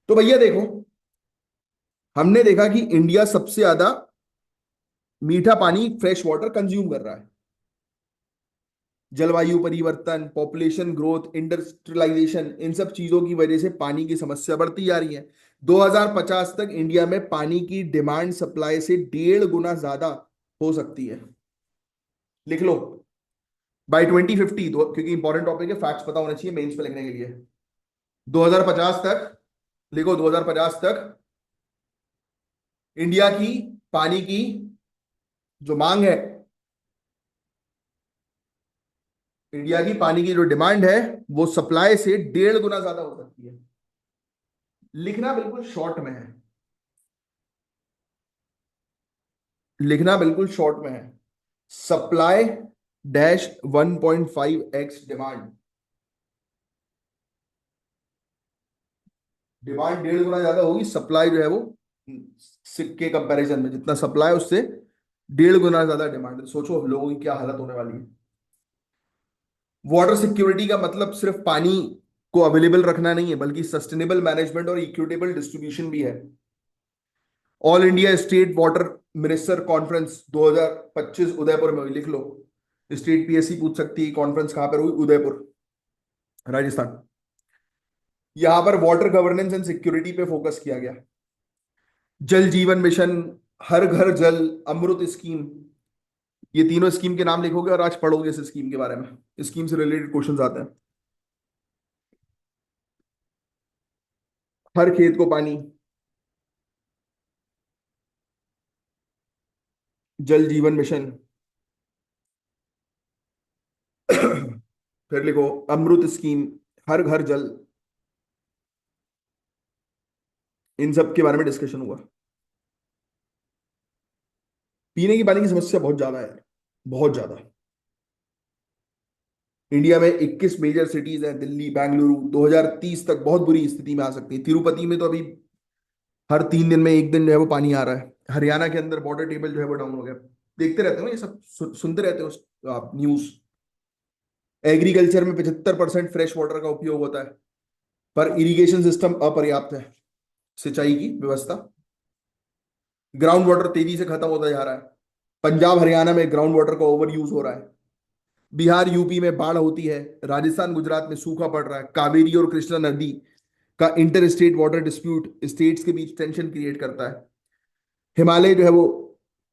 तो भैया देखो, हमने देखा कि इंडिया सबसे ज्यादा मीठा पानी, फ्रेश वाटर कंज्यूम कर रहा है। जलवायु परिवर्तन, पॉपुलेशन ग्रोथ, इंडस्ट्रियलाइजेशन, इन सब चीजों की वजह से पानी की समस्या बढ़ती जा रही है। 2050 तक इंडिया में पानी की डिमांड सप्लाई से 1.5 गुना ज्यादा हो सकती है। लिख लो, बाय 2050, क्योंकि इंपॉर्टेंट टॉपिक है, फैक्ट्स पता होने चाहिए मेंस पे लिखने के लिए। 2050 तक, लिखो 2050 तक इंडिया की पानी की जो मांग है, इंडिया की पानी की जो डिमांड है, वो सप्लाई से 1.5 गुना ज्यादा हो सकती है। लिखना बिल्कुल शॉर्ट में है, लिखना बिल्कुल शॉर्ट में है, supply dash 1.5x demand. Demand 1.5 गुना ज्यादा होगी, सप्लाई जो है वो सिक्के कंपैरिजन में जितना सप्लाई, उससे 1.5 गुना ज्यादा डिमांड। सोचो लोगों की क्या हालत होने वाली है। वाटर सिक्योरिटी का मतलब सिर्फ पानी को अवेलेबल रखना नहीं है, बल्कि सस्टेनेबल मैनेजमेंट और इक्विटेबल डिस्ट्रीब्यूशन भी है। All India state water minister conference 2025 Udaipur में हुई, लिख लो। स्टेट पीएससी पूछ सकती है कॉन्फ्रेंस कहां पर हुई, उदयपुर, राजस्थान। यहां पर वाटर गवर्नेंस एंड सिक्योरिटी पे फोकस किया गया। जल जीवन मिशन, हर घर जल, अमृत स्कीम, ये तीनों स्कीम के नाम लिखोगे और आज पढ़ोगे इस स्कीम के बारे में, स्कीम से रिलेटेड क्वेश्चंस आते हैं। हर खेत को पानी, जल जीवन मिशन, फिर लिखो अमृत स्कीम, हर घर जल, इन सब के बारे में डिस्कशन हुआ। पीने की पानी की समस्या बहुत ज्यादा है, बहुत ज्यादा। इंडिया में 21 मेजर सिटीज हैं, दिल्ली, बेंगलुरु 2030 तक बहुत बुरी स्थिति में आ सकती है। तिरुपति में तो अभी हर 3 दिन में एक दिन जो है वो पानी आ रहा है। हरियाणा के अंदर वाटर टेबल जो है वो डाउन हो गया। देखते रहते हो ना ये सब, सुनते रहते हो आप न्यूज। एग्रीकल्चर में 75% फ्रेश वाटर का उपयोग होता है, पर इरिगेशन सिस्टम अपर्याप्त है, सिंचाई की व्यवस्था। ग्राउंड वाटर तेजी से खत्म होता जा रहा है। पंजाब हरियाणा में ग्राउंड वाटर का ओवर यूज हो रहा है। बिहार यूपी में बाढ़ होती है। राजस्थान गुजरात में सूखा पड़ रहा है। कावेरी और कृष्णा नदी का inter state water dispute states के बीच टेंशन क्रिएट करता है। हिमालय जो है वो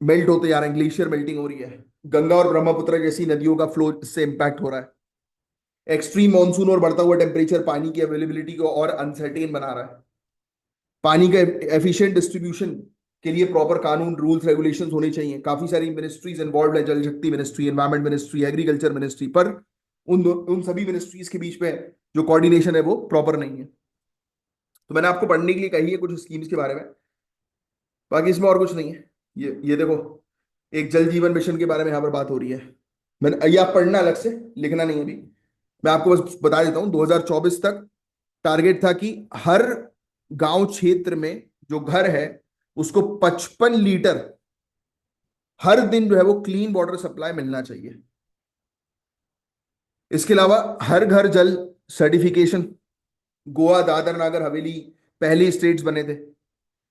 मेल्ट होते जा रहे हैं, ग्लेशियर मेल्टिंग हो रही है। गंगा और ब्रह्मपुत्र जैसी नदियों का फ्लो से इंपैक्ट हो रहा है। एक्सट्रीम मानसून और बढ़ता हुआ टेम्परेचर पानी की अवेलेबिलिटी को और अनसर्टेन बना रहा है। पानी का एफिशिएंट डिस्ट्रीब्यूशन के लिए प्रॉपर कानून, रूल्स, रेगुलेशंस होने चाहिए। काफी सारी मिनिस्ट्रीज इन्वॉल्व है, जल शक्ति ministry, environment ministry, agriculture ministry, पर उन सभी मिनिस्ट्रीज के बीच में जो कोऑर्डिनेशन है वो प्रॉपर नहीं है। तो मैंने आपको पढ़ने के लिए कही है कुछ स्कीम्स के बारे में, बाकी इसमें और कुछ नहीं है। ये देखो, एक जल जीवन मिशन के बारे में यहाँ पर बात हो रही है। मैंने ये आप पढ़ना अलग से, लिखना नहीं है अभी। मैं आपको बस बता देता हूँ, 2024 तक टारगेट था कि हर गांव क्षेत्र में जो घर है उसको 55 लीटर हर दिन जो है वो क्लीन वाटर सप्लाई मिलना चाहिए। इसके अलावा हर घर जल सर्टिफिकेशन, गोवा, दादर नागर हवेली पहले स्टेट्स बने थे।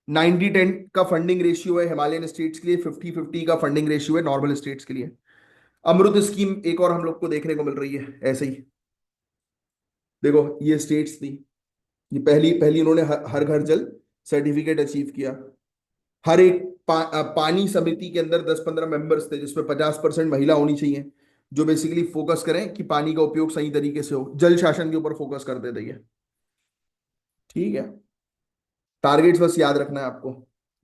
90-10 का फंडिंग रेशियो है हिमालयन स्टेट्स के लिए, 50-50 का फंडिंग रेशियो है नॉर्मल स्टेट्स के लिए। अमृत स्कीम एक और हम लोग को देखने को मिल रही है ऐसे ही। देखो ये स्टेट्स थी, ये पहली पहली उन्होंने हर घर जल सर्टिफिकेट अचीव किया। हर एक पानी समिति के अंदर 10-15 मेंबर्स थे, जिसमें 50% महिला होनी चाहिए, जो बेसिकली फोकस करें कि पानी का उपयोग सही तरीके से हो, जल शासन के ऊपर फोकस करते थे ये। ठीक है, टारगेट्स बस याद रखना है आपको।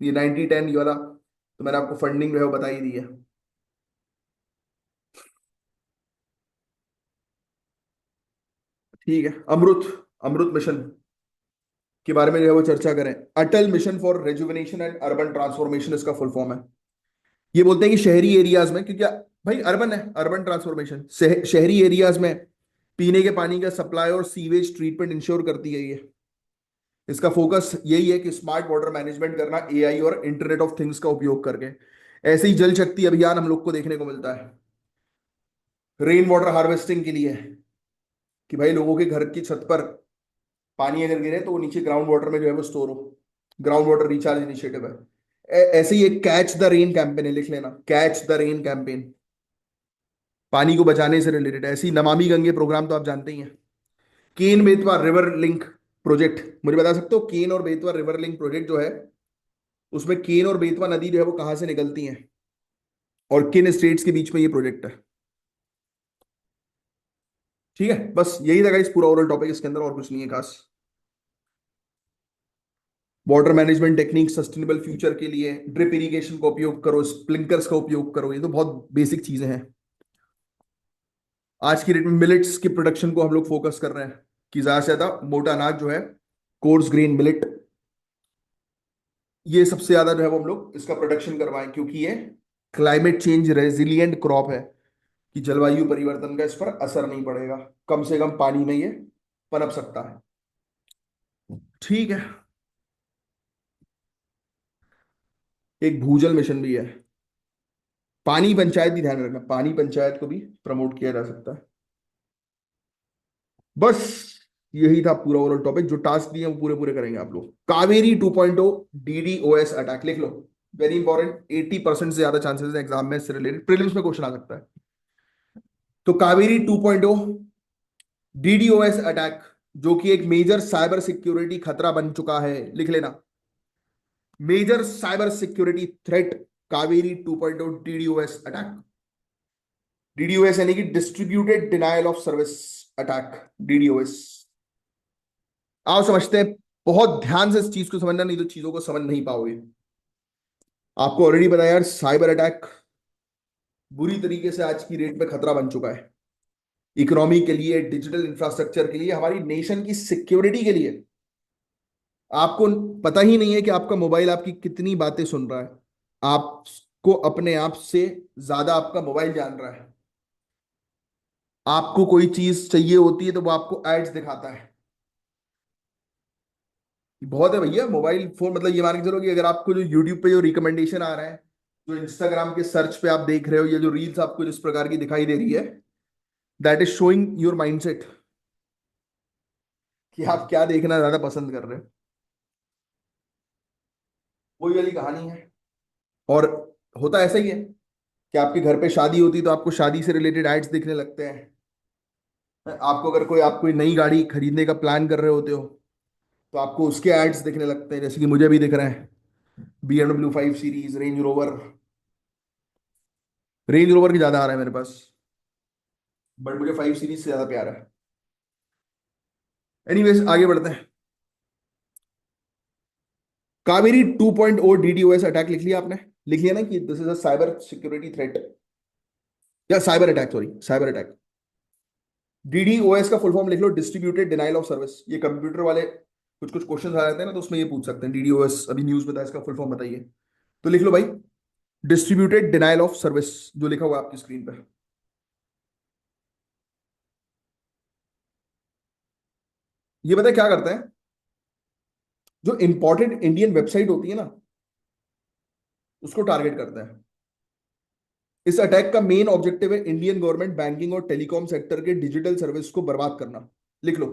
ये 90-10 ये वाला तो मैंने आपको फंडिंग जो है वो बता ही दी है। ठीक है, अमृत, अमृत मिशन के बारे में जो है वो चर्चा करें। Atal mission for rejuvenation and urban transformation इसका फुल फॉर्म है। ये बोलते हैं कि शहरी एरियाज में, क्योंकि भाई अर्बन है, अर्बन ट्रांसफॉर्मेशन, शहरी एरियाज में पीने के पानी का सप्लाई और सीवेज ट्रीटमेंट इंश्योर करती है ये। इसका फोकस यही है कि स्मार्ट वाटर मैनेजमेंट करना, एआई और इंटरनेट ऑफ थिंग्स का उपयोग करके। ऐसे ही जल शक्ति अभियान हम लोग को देखने को मिलता है, रेन वाटर हार्वेस्टिंग के लिए, कि भाई लोगों के घर की छत पर पानी अगर गिरे तो वो नीचे ग्राउंड वाटर में जो है वो स्टोर हो। ग्राउंड वाटर रिचार्ज इनिशिएटिव है। ऐसे ही एक कैच द रेन कैंपेन है, लिख लेना, कैच द रेन कैंपेन, पानी को बचाने से रिलेटेड। ऐसी नमामि गंगे प्रोग्राम तो आप जानते ही हैं। Ken Betwa river link project, मुझे बता सकते हो केन और बेतवा रिवर लिंक प्रोजेक्ट जो है, उसमें केन और बेतवा नदी जो है वो कहाँ से निकलती हैं और किन स्टेट्स के बीच में ये प्रोजेक्ट है? ठीक है, बस यही था इस पूरा ओवरऑल टॉपिक, इसके अंदर और कुछ नहीं है खास। Water management technique sustainable future के लिए, ड्रिप इरिगेशन का उपयोग करो, स्प्रिंकलर्स का उपयोग करो, ये तो बहुत बेसिक चीजें हैं। आज की डेट में मिलेट्स की प्रोडक्शन को हम लोग फोकस कर रहे हैं कि ज्यादा से ज्यादा मोटा अनाज जो है, कोर्स ग्रेन मिलेट, ये सबसे ज्यादा जो है वो हम लोग इसका प्रोडक्शन करवाएं, क्योंकि ये क्लाइमेट चेंज रेजिलिएंट क्रॉप है, कि जलवायु परिवर्तन का इस पर असर नहीं पड़ेगा, कम से कम पानी में ये पनप सकता है। ठीक है, एक भूजल मिशन भी है। पानी पंचायत भी ध्यान रखना, पानी पंचायत को भी प्रमोट किया जा सकता है। बस यही था पूरा ओवरऑल टॉपिक, जो टास्क दिए हैं वो पूरे पूरे करेंगे आप लोग। कावेरी 2.0 डीडीओएस अटैक लिख लो, वेरी इंपॉर्टेंट, 80% से ज्यादा चांसेस है एग्जाम में इससे रिलेटेड, प्रीलिम्स में क्वेश्चन आ सकता है। तो कावेरी 2.0 डीडीओएस अटैक, जो कि एक मेजर साइबर सिक्योरिटी खतरा बन चुका है, लिख लेना, major cyber security threat, Kaveri 2.0 DDoS attack. DDoS यानी कि distributed denial of service attack, DDoS. आओ समझते हैं, बहुत ध्यान से इस चीज को समझना, नहीं तो चीजों को समझ नहीं पाओगे। आपको ऑलरेडी पता है यार, साइबर अटैक बुरी तरीके से आज की डेट में खतरा बन चुका है, इकोनॉमी के लिए, डिजिटल इंफ्रास्ट्रक्चर के लिए, हमारी नेशन की सिक्योरिटी के लिए। आपको पता ही नहीं है कि आपका मोबाइल आपकी कितनी बातें सुन रहा है, आपको अपने आप से ज्यादा आपका मोबाइल जान रहा है। आपको कोई चीज चाहिए होती है तो वो आपको एड्स दिखाता है। बहुत है भैया मोबाइल फोन, मतलब ये मान के चलो कि अगर आपको जो यूट्यूब पे जो रिकमेंडेशन आ रहा है, जो इंस्टाग्राम के सर्च पे आप देख रहे हो, या जो रील्स आपको जिस प्रकार की दिखाई दे रही है, that is showing your mindset, कि आप क्या देखना ज्यादा पसंद कर रहे हो। वही वाली कहानी है। और होता ऐसा ही है कि आपके घर पे शादी होती है तो आपको शादी से रिलेटेड एड्स दिखने लगते हैं। आपको अगर कोई, आप कोई नई गाड़ी खरीदने का प्लान कर रहे होते हो, तो आपको उसके एड्स दिखने लगते हैं, जैसे कि मुझे भी दिख रहे हैं, BMW 5 series, range rover. Range rover की ज्यादा आ रहा है मेरे पास, बट मुझे 5 सीरीज से ज्यादा प्यार है। एनीवेज आगे बढ़ते हैं। कावेरी 2.0 डीडीओएस अटैक लिख लिया आपने? लिख लिया ना कि this is a cyber security threat, या cyber attack, sorry cyber attack. DDoS का फुल फॉर्म लिख लो, डिस्ट्रीब्यूटेड डिनाइल ऑफ सर्विस। ये कंप्यूटर वाले कुछ कुछ क्वेश्चन आ जाते हैं ना, तो उसमें ये पूछ सकते हैं डीडीओएस, अभी न्यूज में था, इसका फुल फॉर्म बताइए। तो लिख लो भाई, डिस्ट्रीब्यूटेड डिनाइल ऑफ सर्विस, जो लिखा हुआ है आपकी स्क्रीन पर। ये पता है क्या करते हैं? जो इंपॉर्टेंट इंडियन वेबसाइट होती है ना, उसको टारगेट करते हैं। इस अटैक का मेन ऑब्जेक्टिव है इंडियन गवर्नमेंट बैंकिंग और टेलीकॉम सेक्टर के डिजिटल सर्विस को बर्बाद करना। लिख लो,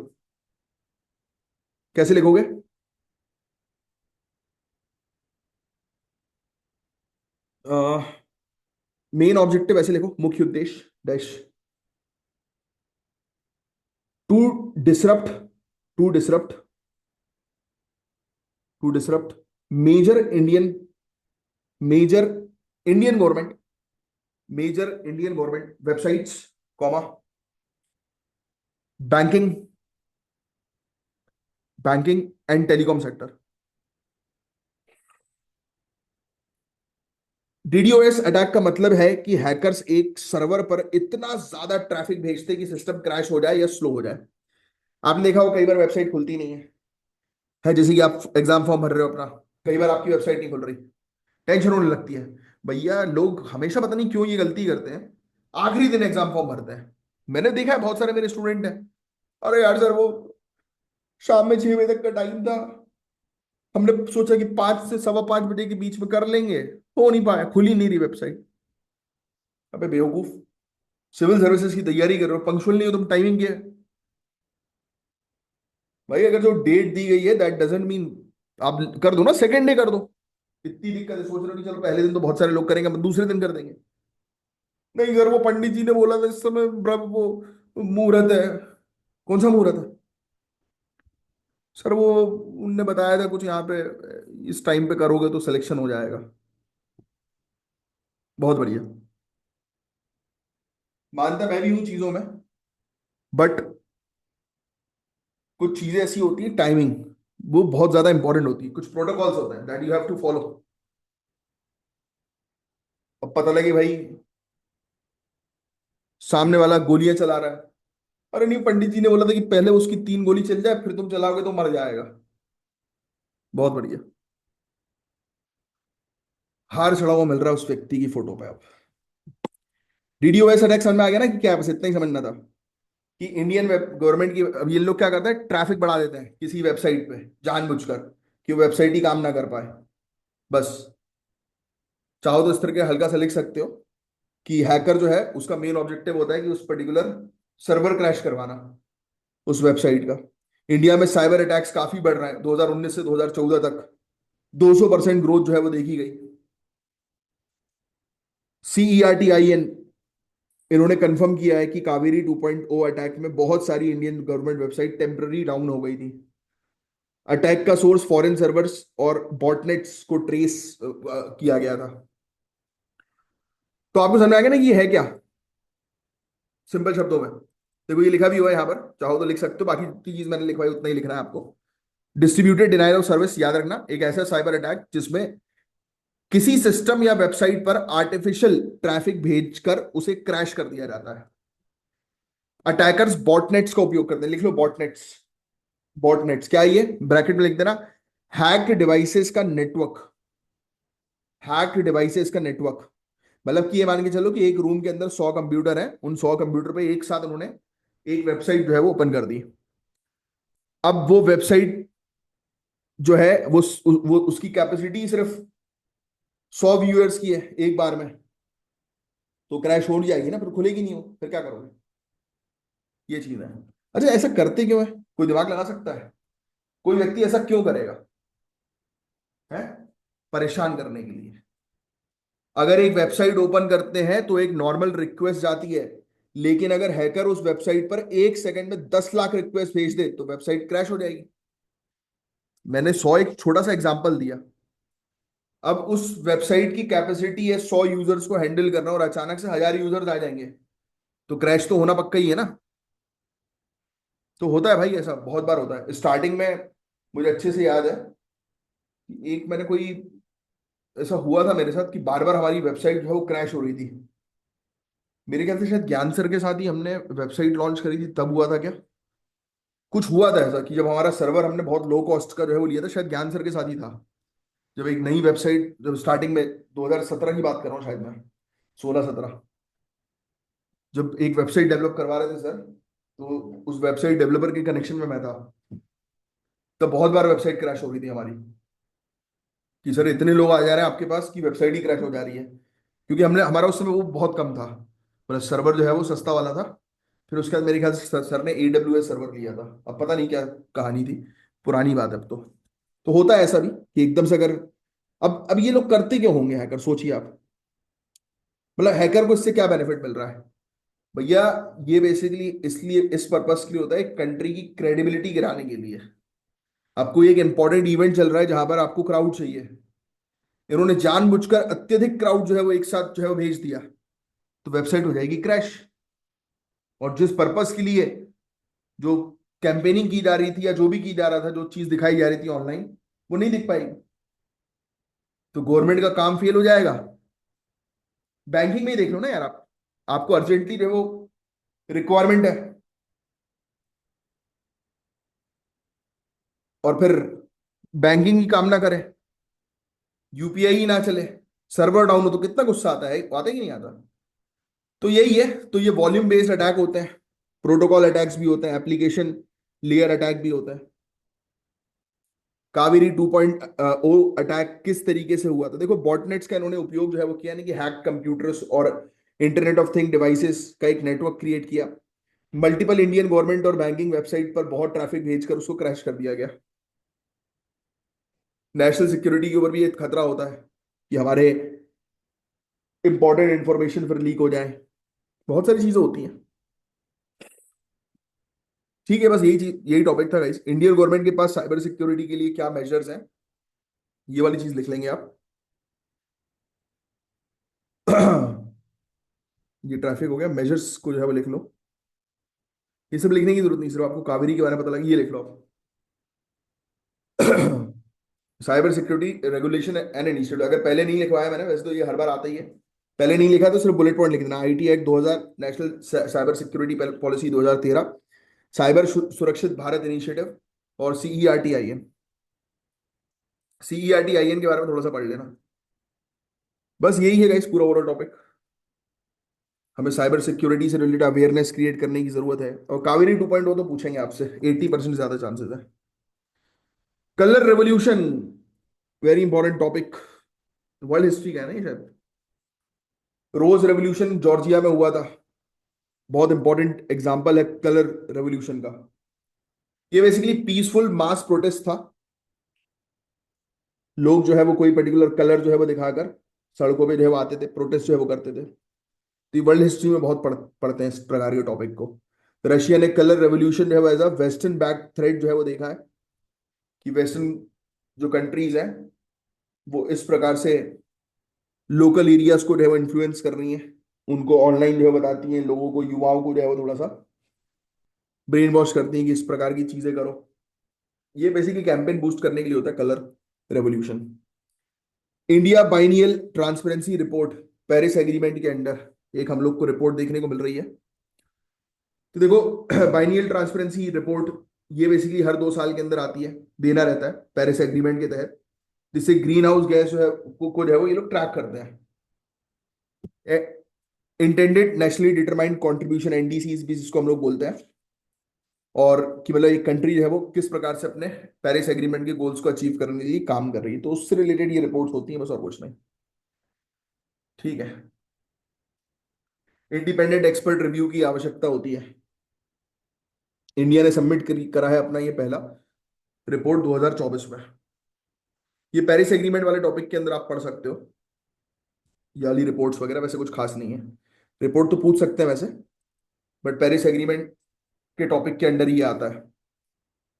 कैसे लिखोगे? मेन ऑब्जेक्टिव ऐसे लिखो, मुख्य उद्देश्य dash, to disrupt, to disrupt, to disrupt major Indian major Indian government, major Indian government websites, comma, banking, banking and telecom sector. DDoS attack का मतलब है कि हैकर्स एक सर्वर पर इतना ज्यादा ट्रैफिक भेजते कि सिस्टम क्रैश हो जाए या स्लो हो जाए। आपने देखा हो कई बार वेबसाइट खुलती नहीं है जैसे कि आप एग्जाम फॉर्म भर रहे हो अपना, कई बार आपकी वेबसाइट नहीं खुल रही, टेंशन होने लगती है। भैया लोग हमेशा पता नहीं क्यों ये गलती करते हैं, आखिरी दिन एग्जाम फॉर्म भरते हैं। मैंने देखा है बहुत सारे मेरे स्टूडेंट हैं, अरे यार सर वो शाम में 6 बजे तक का टाइम था, हमने सोचा कि 5 से 5:15 बजे के बीच में कर लेंगे, हो नहीं पाया, खुल ही नहीं रही वेबसाइट। अबे बेवकूफ, सिविल सर्विसेज की तैयारी कर रहे हो, पंक्चुअल नहीं हो तुम टाइमिंग के। भाई अगर जो डेट दी गई है दैट डजंट मीन आप कर दो ना, सेकेंड डे कर दो। इतनी दिक्कत है, सोच रहे हो कि चलो पहले दिन तो बहुत सारे लोग करेंगे, हम दूसरे दिन कर देंगे। नहीं सर वो पंडित जी ने बोला था इस समय वो मुहूर्त है। कौन सा मुहूर्त है? सर वो उनने बताया था कुछ यहाँ पे, इस टाइम पे करोगे तो सिलेक्शन हो जाएगा। बहुत बढ़िया। मानता मैं भी हूँ चीजों में, बट कुछ चीजें ऐसी होती है, टाइमिंग वो बहुत ज्यादा इंपॉर्टेंट होती है, कुछ प्रोटोकॉल्स होते हैं that you have to follow. अब पता लगे भाई सामने वाला गोलियां चला रहा है, अरे नहीं पंडित जी ने बोला था कि पहले उसकी 3 गोली चल जाए फिर तुम चलाओगे तो मर जाएगा। बहुत बढ़िया। हार चढ़ा हुआ मिल रहा है उस व्यक्ति की फोटो पे। अब डीडीओएस अटैक समझ में आ गया ना कि क्या है, बस इतना ही समझना था कि इंडियन गवर्नमेंट की, अब ये लोग क्या करते हैं, ट्रैफिक बढ़ा देते हैं किसी वेबसाइट पे जानबूझकर कि वेबसाइट ही काम ना कर पाए। बस चाहो तो इस तरह के हल्का सा लिख सकते हो कि हैकर जो है उसका मेन ऑब्जेक्टिव होता है कि उस पर्टिकुलर सर्वर क्रैश करवाना उस वेबसाइट का। इंडिया में साइबर अटैक्स काफी बढ़ रहे हैं, 2019 से 2014 तक 200% ग्रोथ जो है वो देखी गई। CERTIN इन्होंने कंफर्म किया है कि कावेरी 2.0 अटैक में बहुत सारी Indian government website temporary down हो गई थी। अटैक का सोर्स फॉरेन सर्वर्स और बॉटनेट्स को ट्रेस किया गया था। तो आपको समझ में आ गया ना कि ये है क्या, सिंपल शब्दों में। देखो ये लिखा भी हुआ है यहाँ पर, चाहो तो लिख सकते हो, बाकी जितनी चीज मैंने लिखवाई उतना ही लिखना है आपको। डिस्ट्रीब्यूटेड डिनायल ऑफ सर्विस, याद रखना, एक ऐसा साइबर अटैक जिसमें किसी सिस्टम या वेबसाइट पर आर्टिफिशियल ट्रैफिक भेजकर उसे क्रैश कर दिया जाता है। अटैकर्स बॉटनेट्स का उपयोग करते हैं, लिख लो बॉटनेट्स। बॉटनेट्स क्या है ये, ब्रैकेट में लिख देना, हैक्ड डिवाइसेस का नेटवर्क। हैक्ड डिवाइसेस का नेटवर्क मतलब कि ये मान के चलो कि एक रूम के अंदर 100 कंप्यूटर है, उन 100 कंप्यूटर पे एक साथ उन्होंने एक वेबसाइट जो है वो ओपन कर दी। अब वो वेबसाइट जो है वो उसकी कैपेसिटी सिर्फ 100 व्यूअर्स की है एक बार में, तो क्रैश हो जाएगी ना, फिर खुलेगी नहीं, हो फिर क्या करोगे। ये चीज है। अच्छा ऐसा करते क्यों है, कोई दिमाग लगा सकता है, कोई व्यक्ति ऐसा क्यों करेगा? है परेशान करने के लिए। अगर एक वेबसाइट ओपन करते हैं तो एक नॉर्मल रिक्वेस्ट जाती है, लेकिन अगर हैकर उस वेबसाइट पर 1 सेकंड में 10 लाख रिक्वेस्ट भेज दे तो वेबसाइट क्रैश हो जाएगी। मैंने 100 एक छोटा सा एग्जांपल दिया। अब उस वेबसाइट की कैपेसिटी है 100 यूजर्स को हैंडल करना, और अचानक से 1000 यूजर्स आ जाएंगे तो क्रैश तो होना पक्का ही है ना। तो होता है भाई, ऐसा बहुत बार होता है। स्टार्टिंग में मुझे अच्छे से याद है कि एक मैंने कोई ऐसा हुआ था मेरे साथ कि बार बार हमारी वेबसाइट जो है वो क्रैश हो रही थी। मेरे ख्याल से शायद ज्ञान सर के साथ ही हमने वेबसाइट लॉन्च करी थी, तब हुआ था क्या, कुछ हुआ था ऐसा कि जब हमारा सर्वर हमने बहुत लो कॉस्ट का जो है वो लिया था, शायद ज्ञान सर के साथ ही था। जब एक नई वेबसाइट, जब स्टार्टिंग में 2017 की बात कर रहा हूँ शायद मैं, 16-17, जब एक वेबसाइट डेवलप करवा रहे थे सर, तो उस वेबसाइट डेवलपर के कनेक्शन में मैं था। तब बहुत बार वेबसाइट क्रैश हो रही थी हमारी कि सर इतने लोग आ जा रहे हैं आपके पास कि वेबसाइट ही क्रैश हो जा रही है, क्योंकि हमने हमारा उस समय वो बहुत कम था, मतलब सर्वर जो है वो सस्ता वाला था। फिर उसके बाद मेरे ख्याल से सर ने AWS सर्वर लिया था, अब पता नहीं क्या कहानी थी, पुरानी बात है अब तो होता है ऐसा भी कि एकदम से अगर, अब ये लोग करते क्यों होंगे हैकर, सोचिए आप। मतलब हैकर को इससे क्या बेनिफिट मिल रहा है भैया? ये बेसिकली इसलिए इस पर्पस के लिए होता है, कंट्री की क्रेडिबिलिटी गिराने के लिए। आपको एक इंपॉर्टेंट इवेंट चल रहा है जहां पर आपको क्राउड चाहिए, इन्होंने जानबूझकर अत्यधिक क्राउड जो है वो एक साथ जो है वो भेज दिया, तो वेबसाइट हो जाएगी क्रैश। और जिस पर्पस के लिए जो कैंपेनिंग की जा रही थी या जो भी की जा रहा था, जो चीज दिखाई जा रही थी ऑनलाइन, वो नहीं दिख पाएगी, तो गवर्नमेंट का काम फेल हो जाएगा। बैंकिंग में ही देख लो ना यार, आप आपको अर्जेंटली जो है वो रिक्वायरमेंट है, और फिर बैंकिंग ही काम ना करे, यूपीआई ही ना चले, सर्वर डाउन हो, तो कितना गुस्सा आता है, आता ही नहीं आता। तो यही है, तो ये वॉल्यूम बेस्ड अटैक होते हैं, प्रोटोकॉल अटैक्स भी होते हैं, एप्लीकेशन लेयर अटैक भी होता है। कावेरी 2.0 अटैक किस तरीके से हुआ था, देखो बॉटनेट्स का इन्होंने उपयोग जो है वो किया, नहीं कि हैक कंप्यूटर्स और इंटरनेट ऑफ थिंग डिवाइसेस का एक नेटवर्क क्रिएट किया, मल्टीपल इंडियन गवर्नमेंट और बैंकिंग वेबसाइट पर बहुत ट्रैफिक भेजकर उसको क्रैश कर दिया गया। नेशनल सिक्योरिटी के ऊपर भी एक खतरा होता है कि हमारे इंपॉर्टेंट इंफॉर्मेशन फिर लीक हो जाए, बहुत सारी चीजें होती हैं। ठीक है, बस यही चीज, यही टॉपिक था गाइस। इंडियन गवर्नमेंट के पास साइबर सिक्योरिटी के लिए क्या मेजर्स हैं, ये वाली चीज लिख लेंगे आप। ये ट्रैफिक हो गया, मेजर्स को जो है वो लिख लो। ये सब लिखने की जरूरत नहीं, सिर्फ आपको कावेरी के बारे में पता लगे, ये लिख लो आप। Cyber security regulation and initiative, अगर पहले नहीं लिखवाया मैंने, वैसे तो ये हर बार आता ही है, पहले नहीं लिखा तो सिर्फ बुलेट पॉइंट लिख देना। IT act 2000, national cyber security policy 2013, cyber सुरक्षित भारत इनिशिएटिव, और CERT-IN। CERT-IN के बारे में थोड़ा सा पढ़ लेना। बस यही है गाइस पूरा ओवरऑल टॉपिक। हमें साइबर सिक्योरिटी से रिलेटेड अवेयरनेस क्रिएट करने की जरूरत है, और कावेरी 2.0 तो पूछेंगे आपसे, 80% ज्यादा चांसेस है। Colour revolution, very important topic, world history का है ना ये शायद। रोज रेवोल्यूशन जॉर्जिया में हुआ था, बहुत इंपॉर्टेंट एग्जांपल है कलर रेवोल्यूशन का। ये बेसिकली पीसफुल मास प्रोटेस्ट था, लोग जो है वो कोई पर्टिकुलर कलर जो है वो दिखाकर सड़कों पे जो है वो आते थे, प्रोटेस्ट जो है वो करते थे। तो ये वर्ल्ड हिस्ट्री में बहुत पढ़ते हैं इस प्रकार के टॉपिक को। रशिया ने कलर रेवोल्यूशन जो है वो as a western back threat जो है वो देखा है, कि वेस्टर्न जो कंट्रीज हैं वो इस प्रकार से लोकल एरियाज को जो है वो इन्फ्लुएंस कर रही हैं, उनको ऑनलाइन जो है बताती हैं, लोगों को, युवाओं को जो है वो थोड़ा सा ब्रेन वॉश करती हैं कि इस प्रकार की चीजें करो। ये बेसिकली कैंपेन बूस्ट करने के लिए होता है colour revolution. India biennial transparency report, Paris agreement के अंडर एक हम लोग को रिपोर्ट देखने को मिल रही है। तो देखो, बाइनियल ट्रांसपेरेंसी रिपोर्ट, ये बेसिकली हर 2 साल के अंदर आती है, देना रहता है पेरिस एग्रीमेंट के तहत, जिससे ग्रीन हाउस गैस जो है को जो है वो ये लोग ट्रैक करते हैं। Intended nationally determined contribution, NDCs भी जिसको हम लोग बोलते हैं, और कि मतलब एक कंट्री जो है वो किस प्रकार से अपने पेरिस एग्रीमेंट के गोल्स को अचीव करने के लिए काम कर रही है, तो उससे रिलेटेड ये रिपोर्ट्स होती हैं, बस और कुछ नहीं। ठीक है, इंडिपेंडेंट एक्सपर्ट रिव्यू की आवश्यकता होती है। इंडिया ने सबमिट करा है अपना ये पहला रिपोर्ट 2024 में। ये पेरिस एग्रीमेंट वाले टॉपिक के अंदर आप पढ़ सकते हो, ये वाली रिपोर्ट्स वगैरह वैसे कुछ खास नहीं है, रिपोर्ट तो पूछ सकते हैं वैसे, बट पेरिस एग्रीमेंट के टॉपिक के अंडर ही आता है।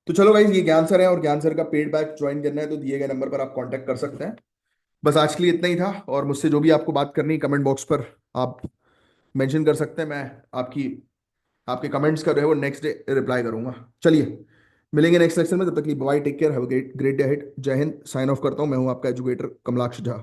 तो चलो भाई, ये ज्ञान सर है, और ज्ञान सर का पेड बैच ज्वाइन करना है तो दिए गए नंबर पर आप कांटेक्ट कर सकते हैं। बस आज के लिए इतना ही था, और मुझसे जो भी आपको बात करनी है कमेंट बॉक्स पर आप मेंशन कर सकते हैं, मैं आपकी आपके कमेंट्स का जो है वो नेक्स्ट डे रिप्लाई करूंगा। चलिए, मिलेंगे नेक्स्ट लेक्चर में, तब तक के लिए bye, take care, have a great day ahead. जय हिंद, साइन ऑफ करता हूं, मैं हूं आपका एजुकेटर कमलाक्ष झा।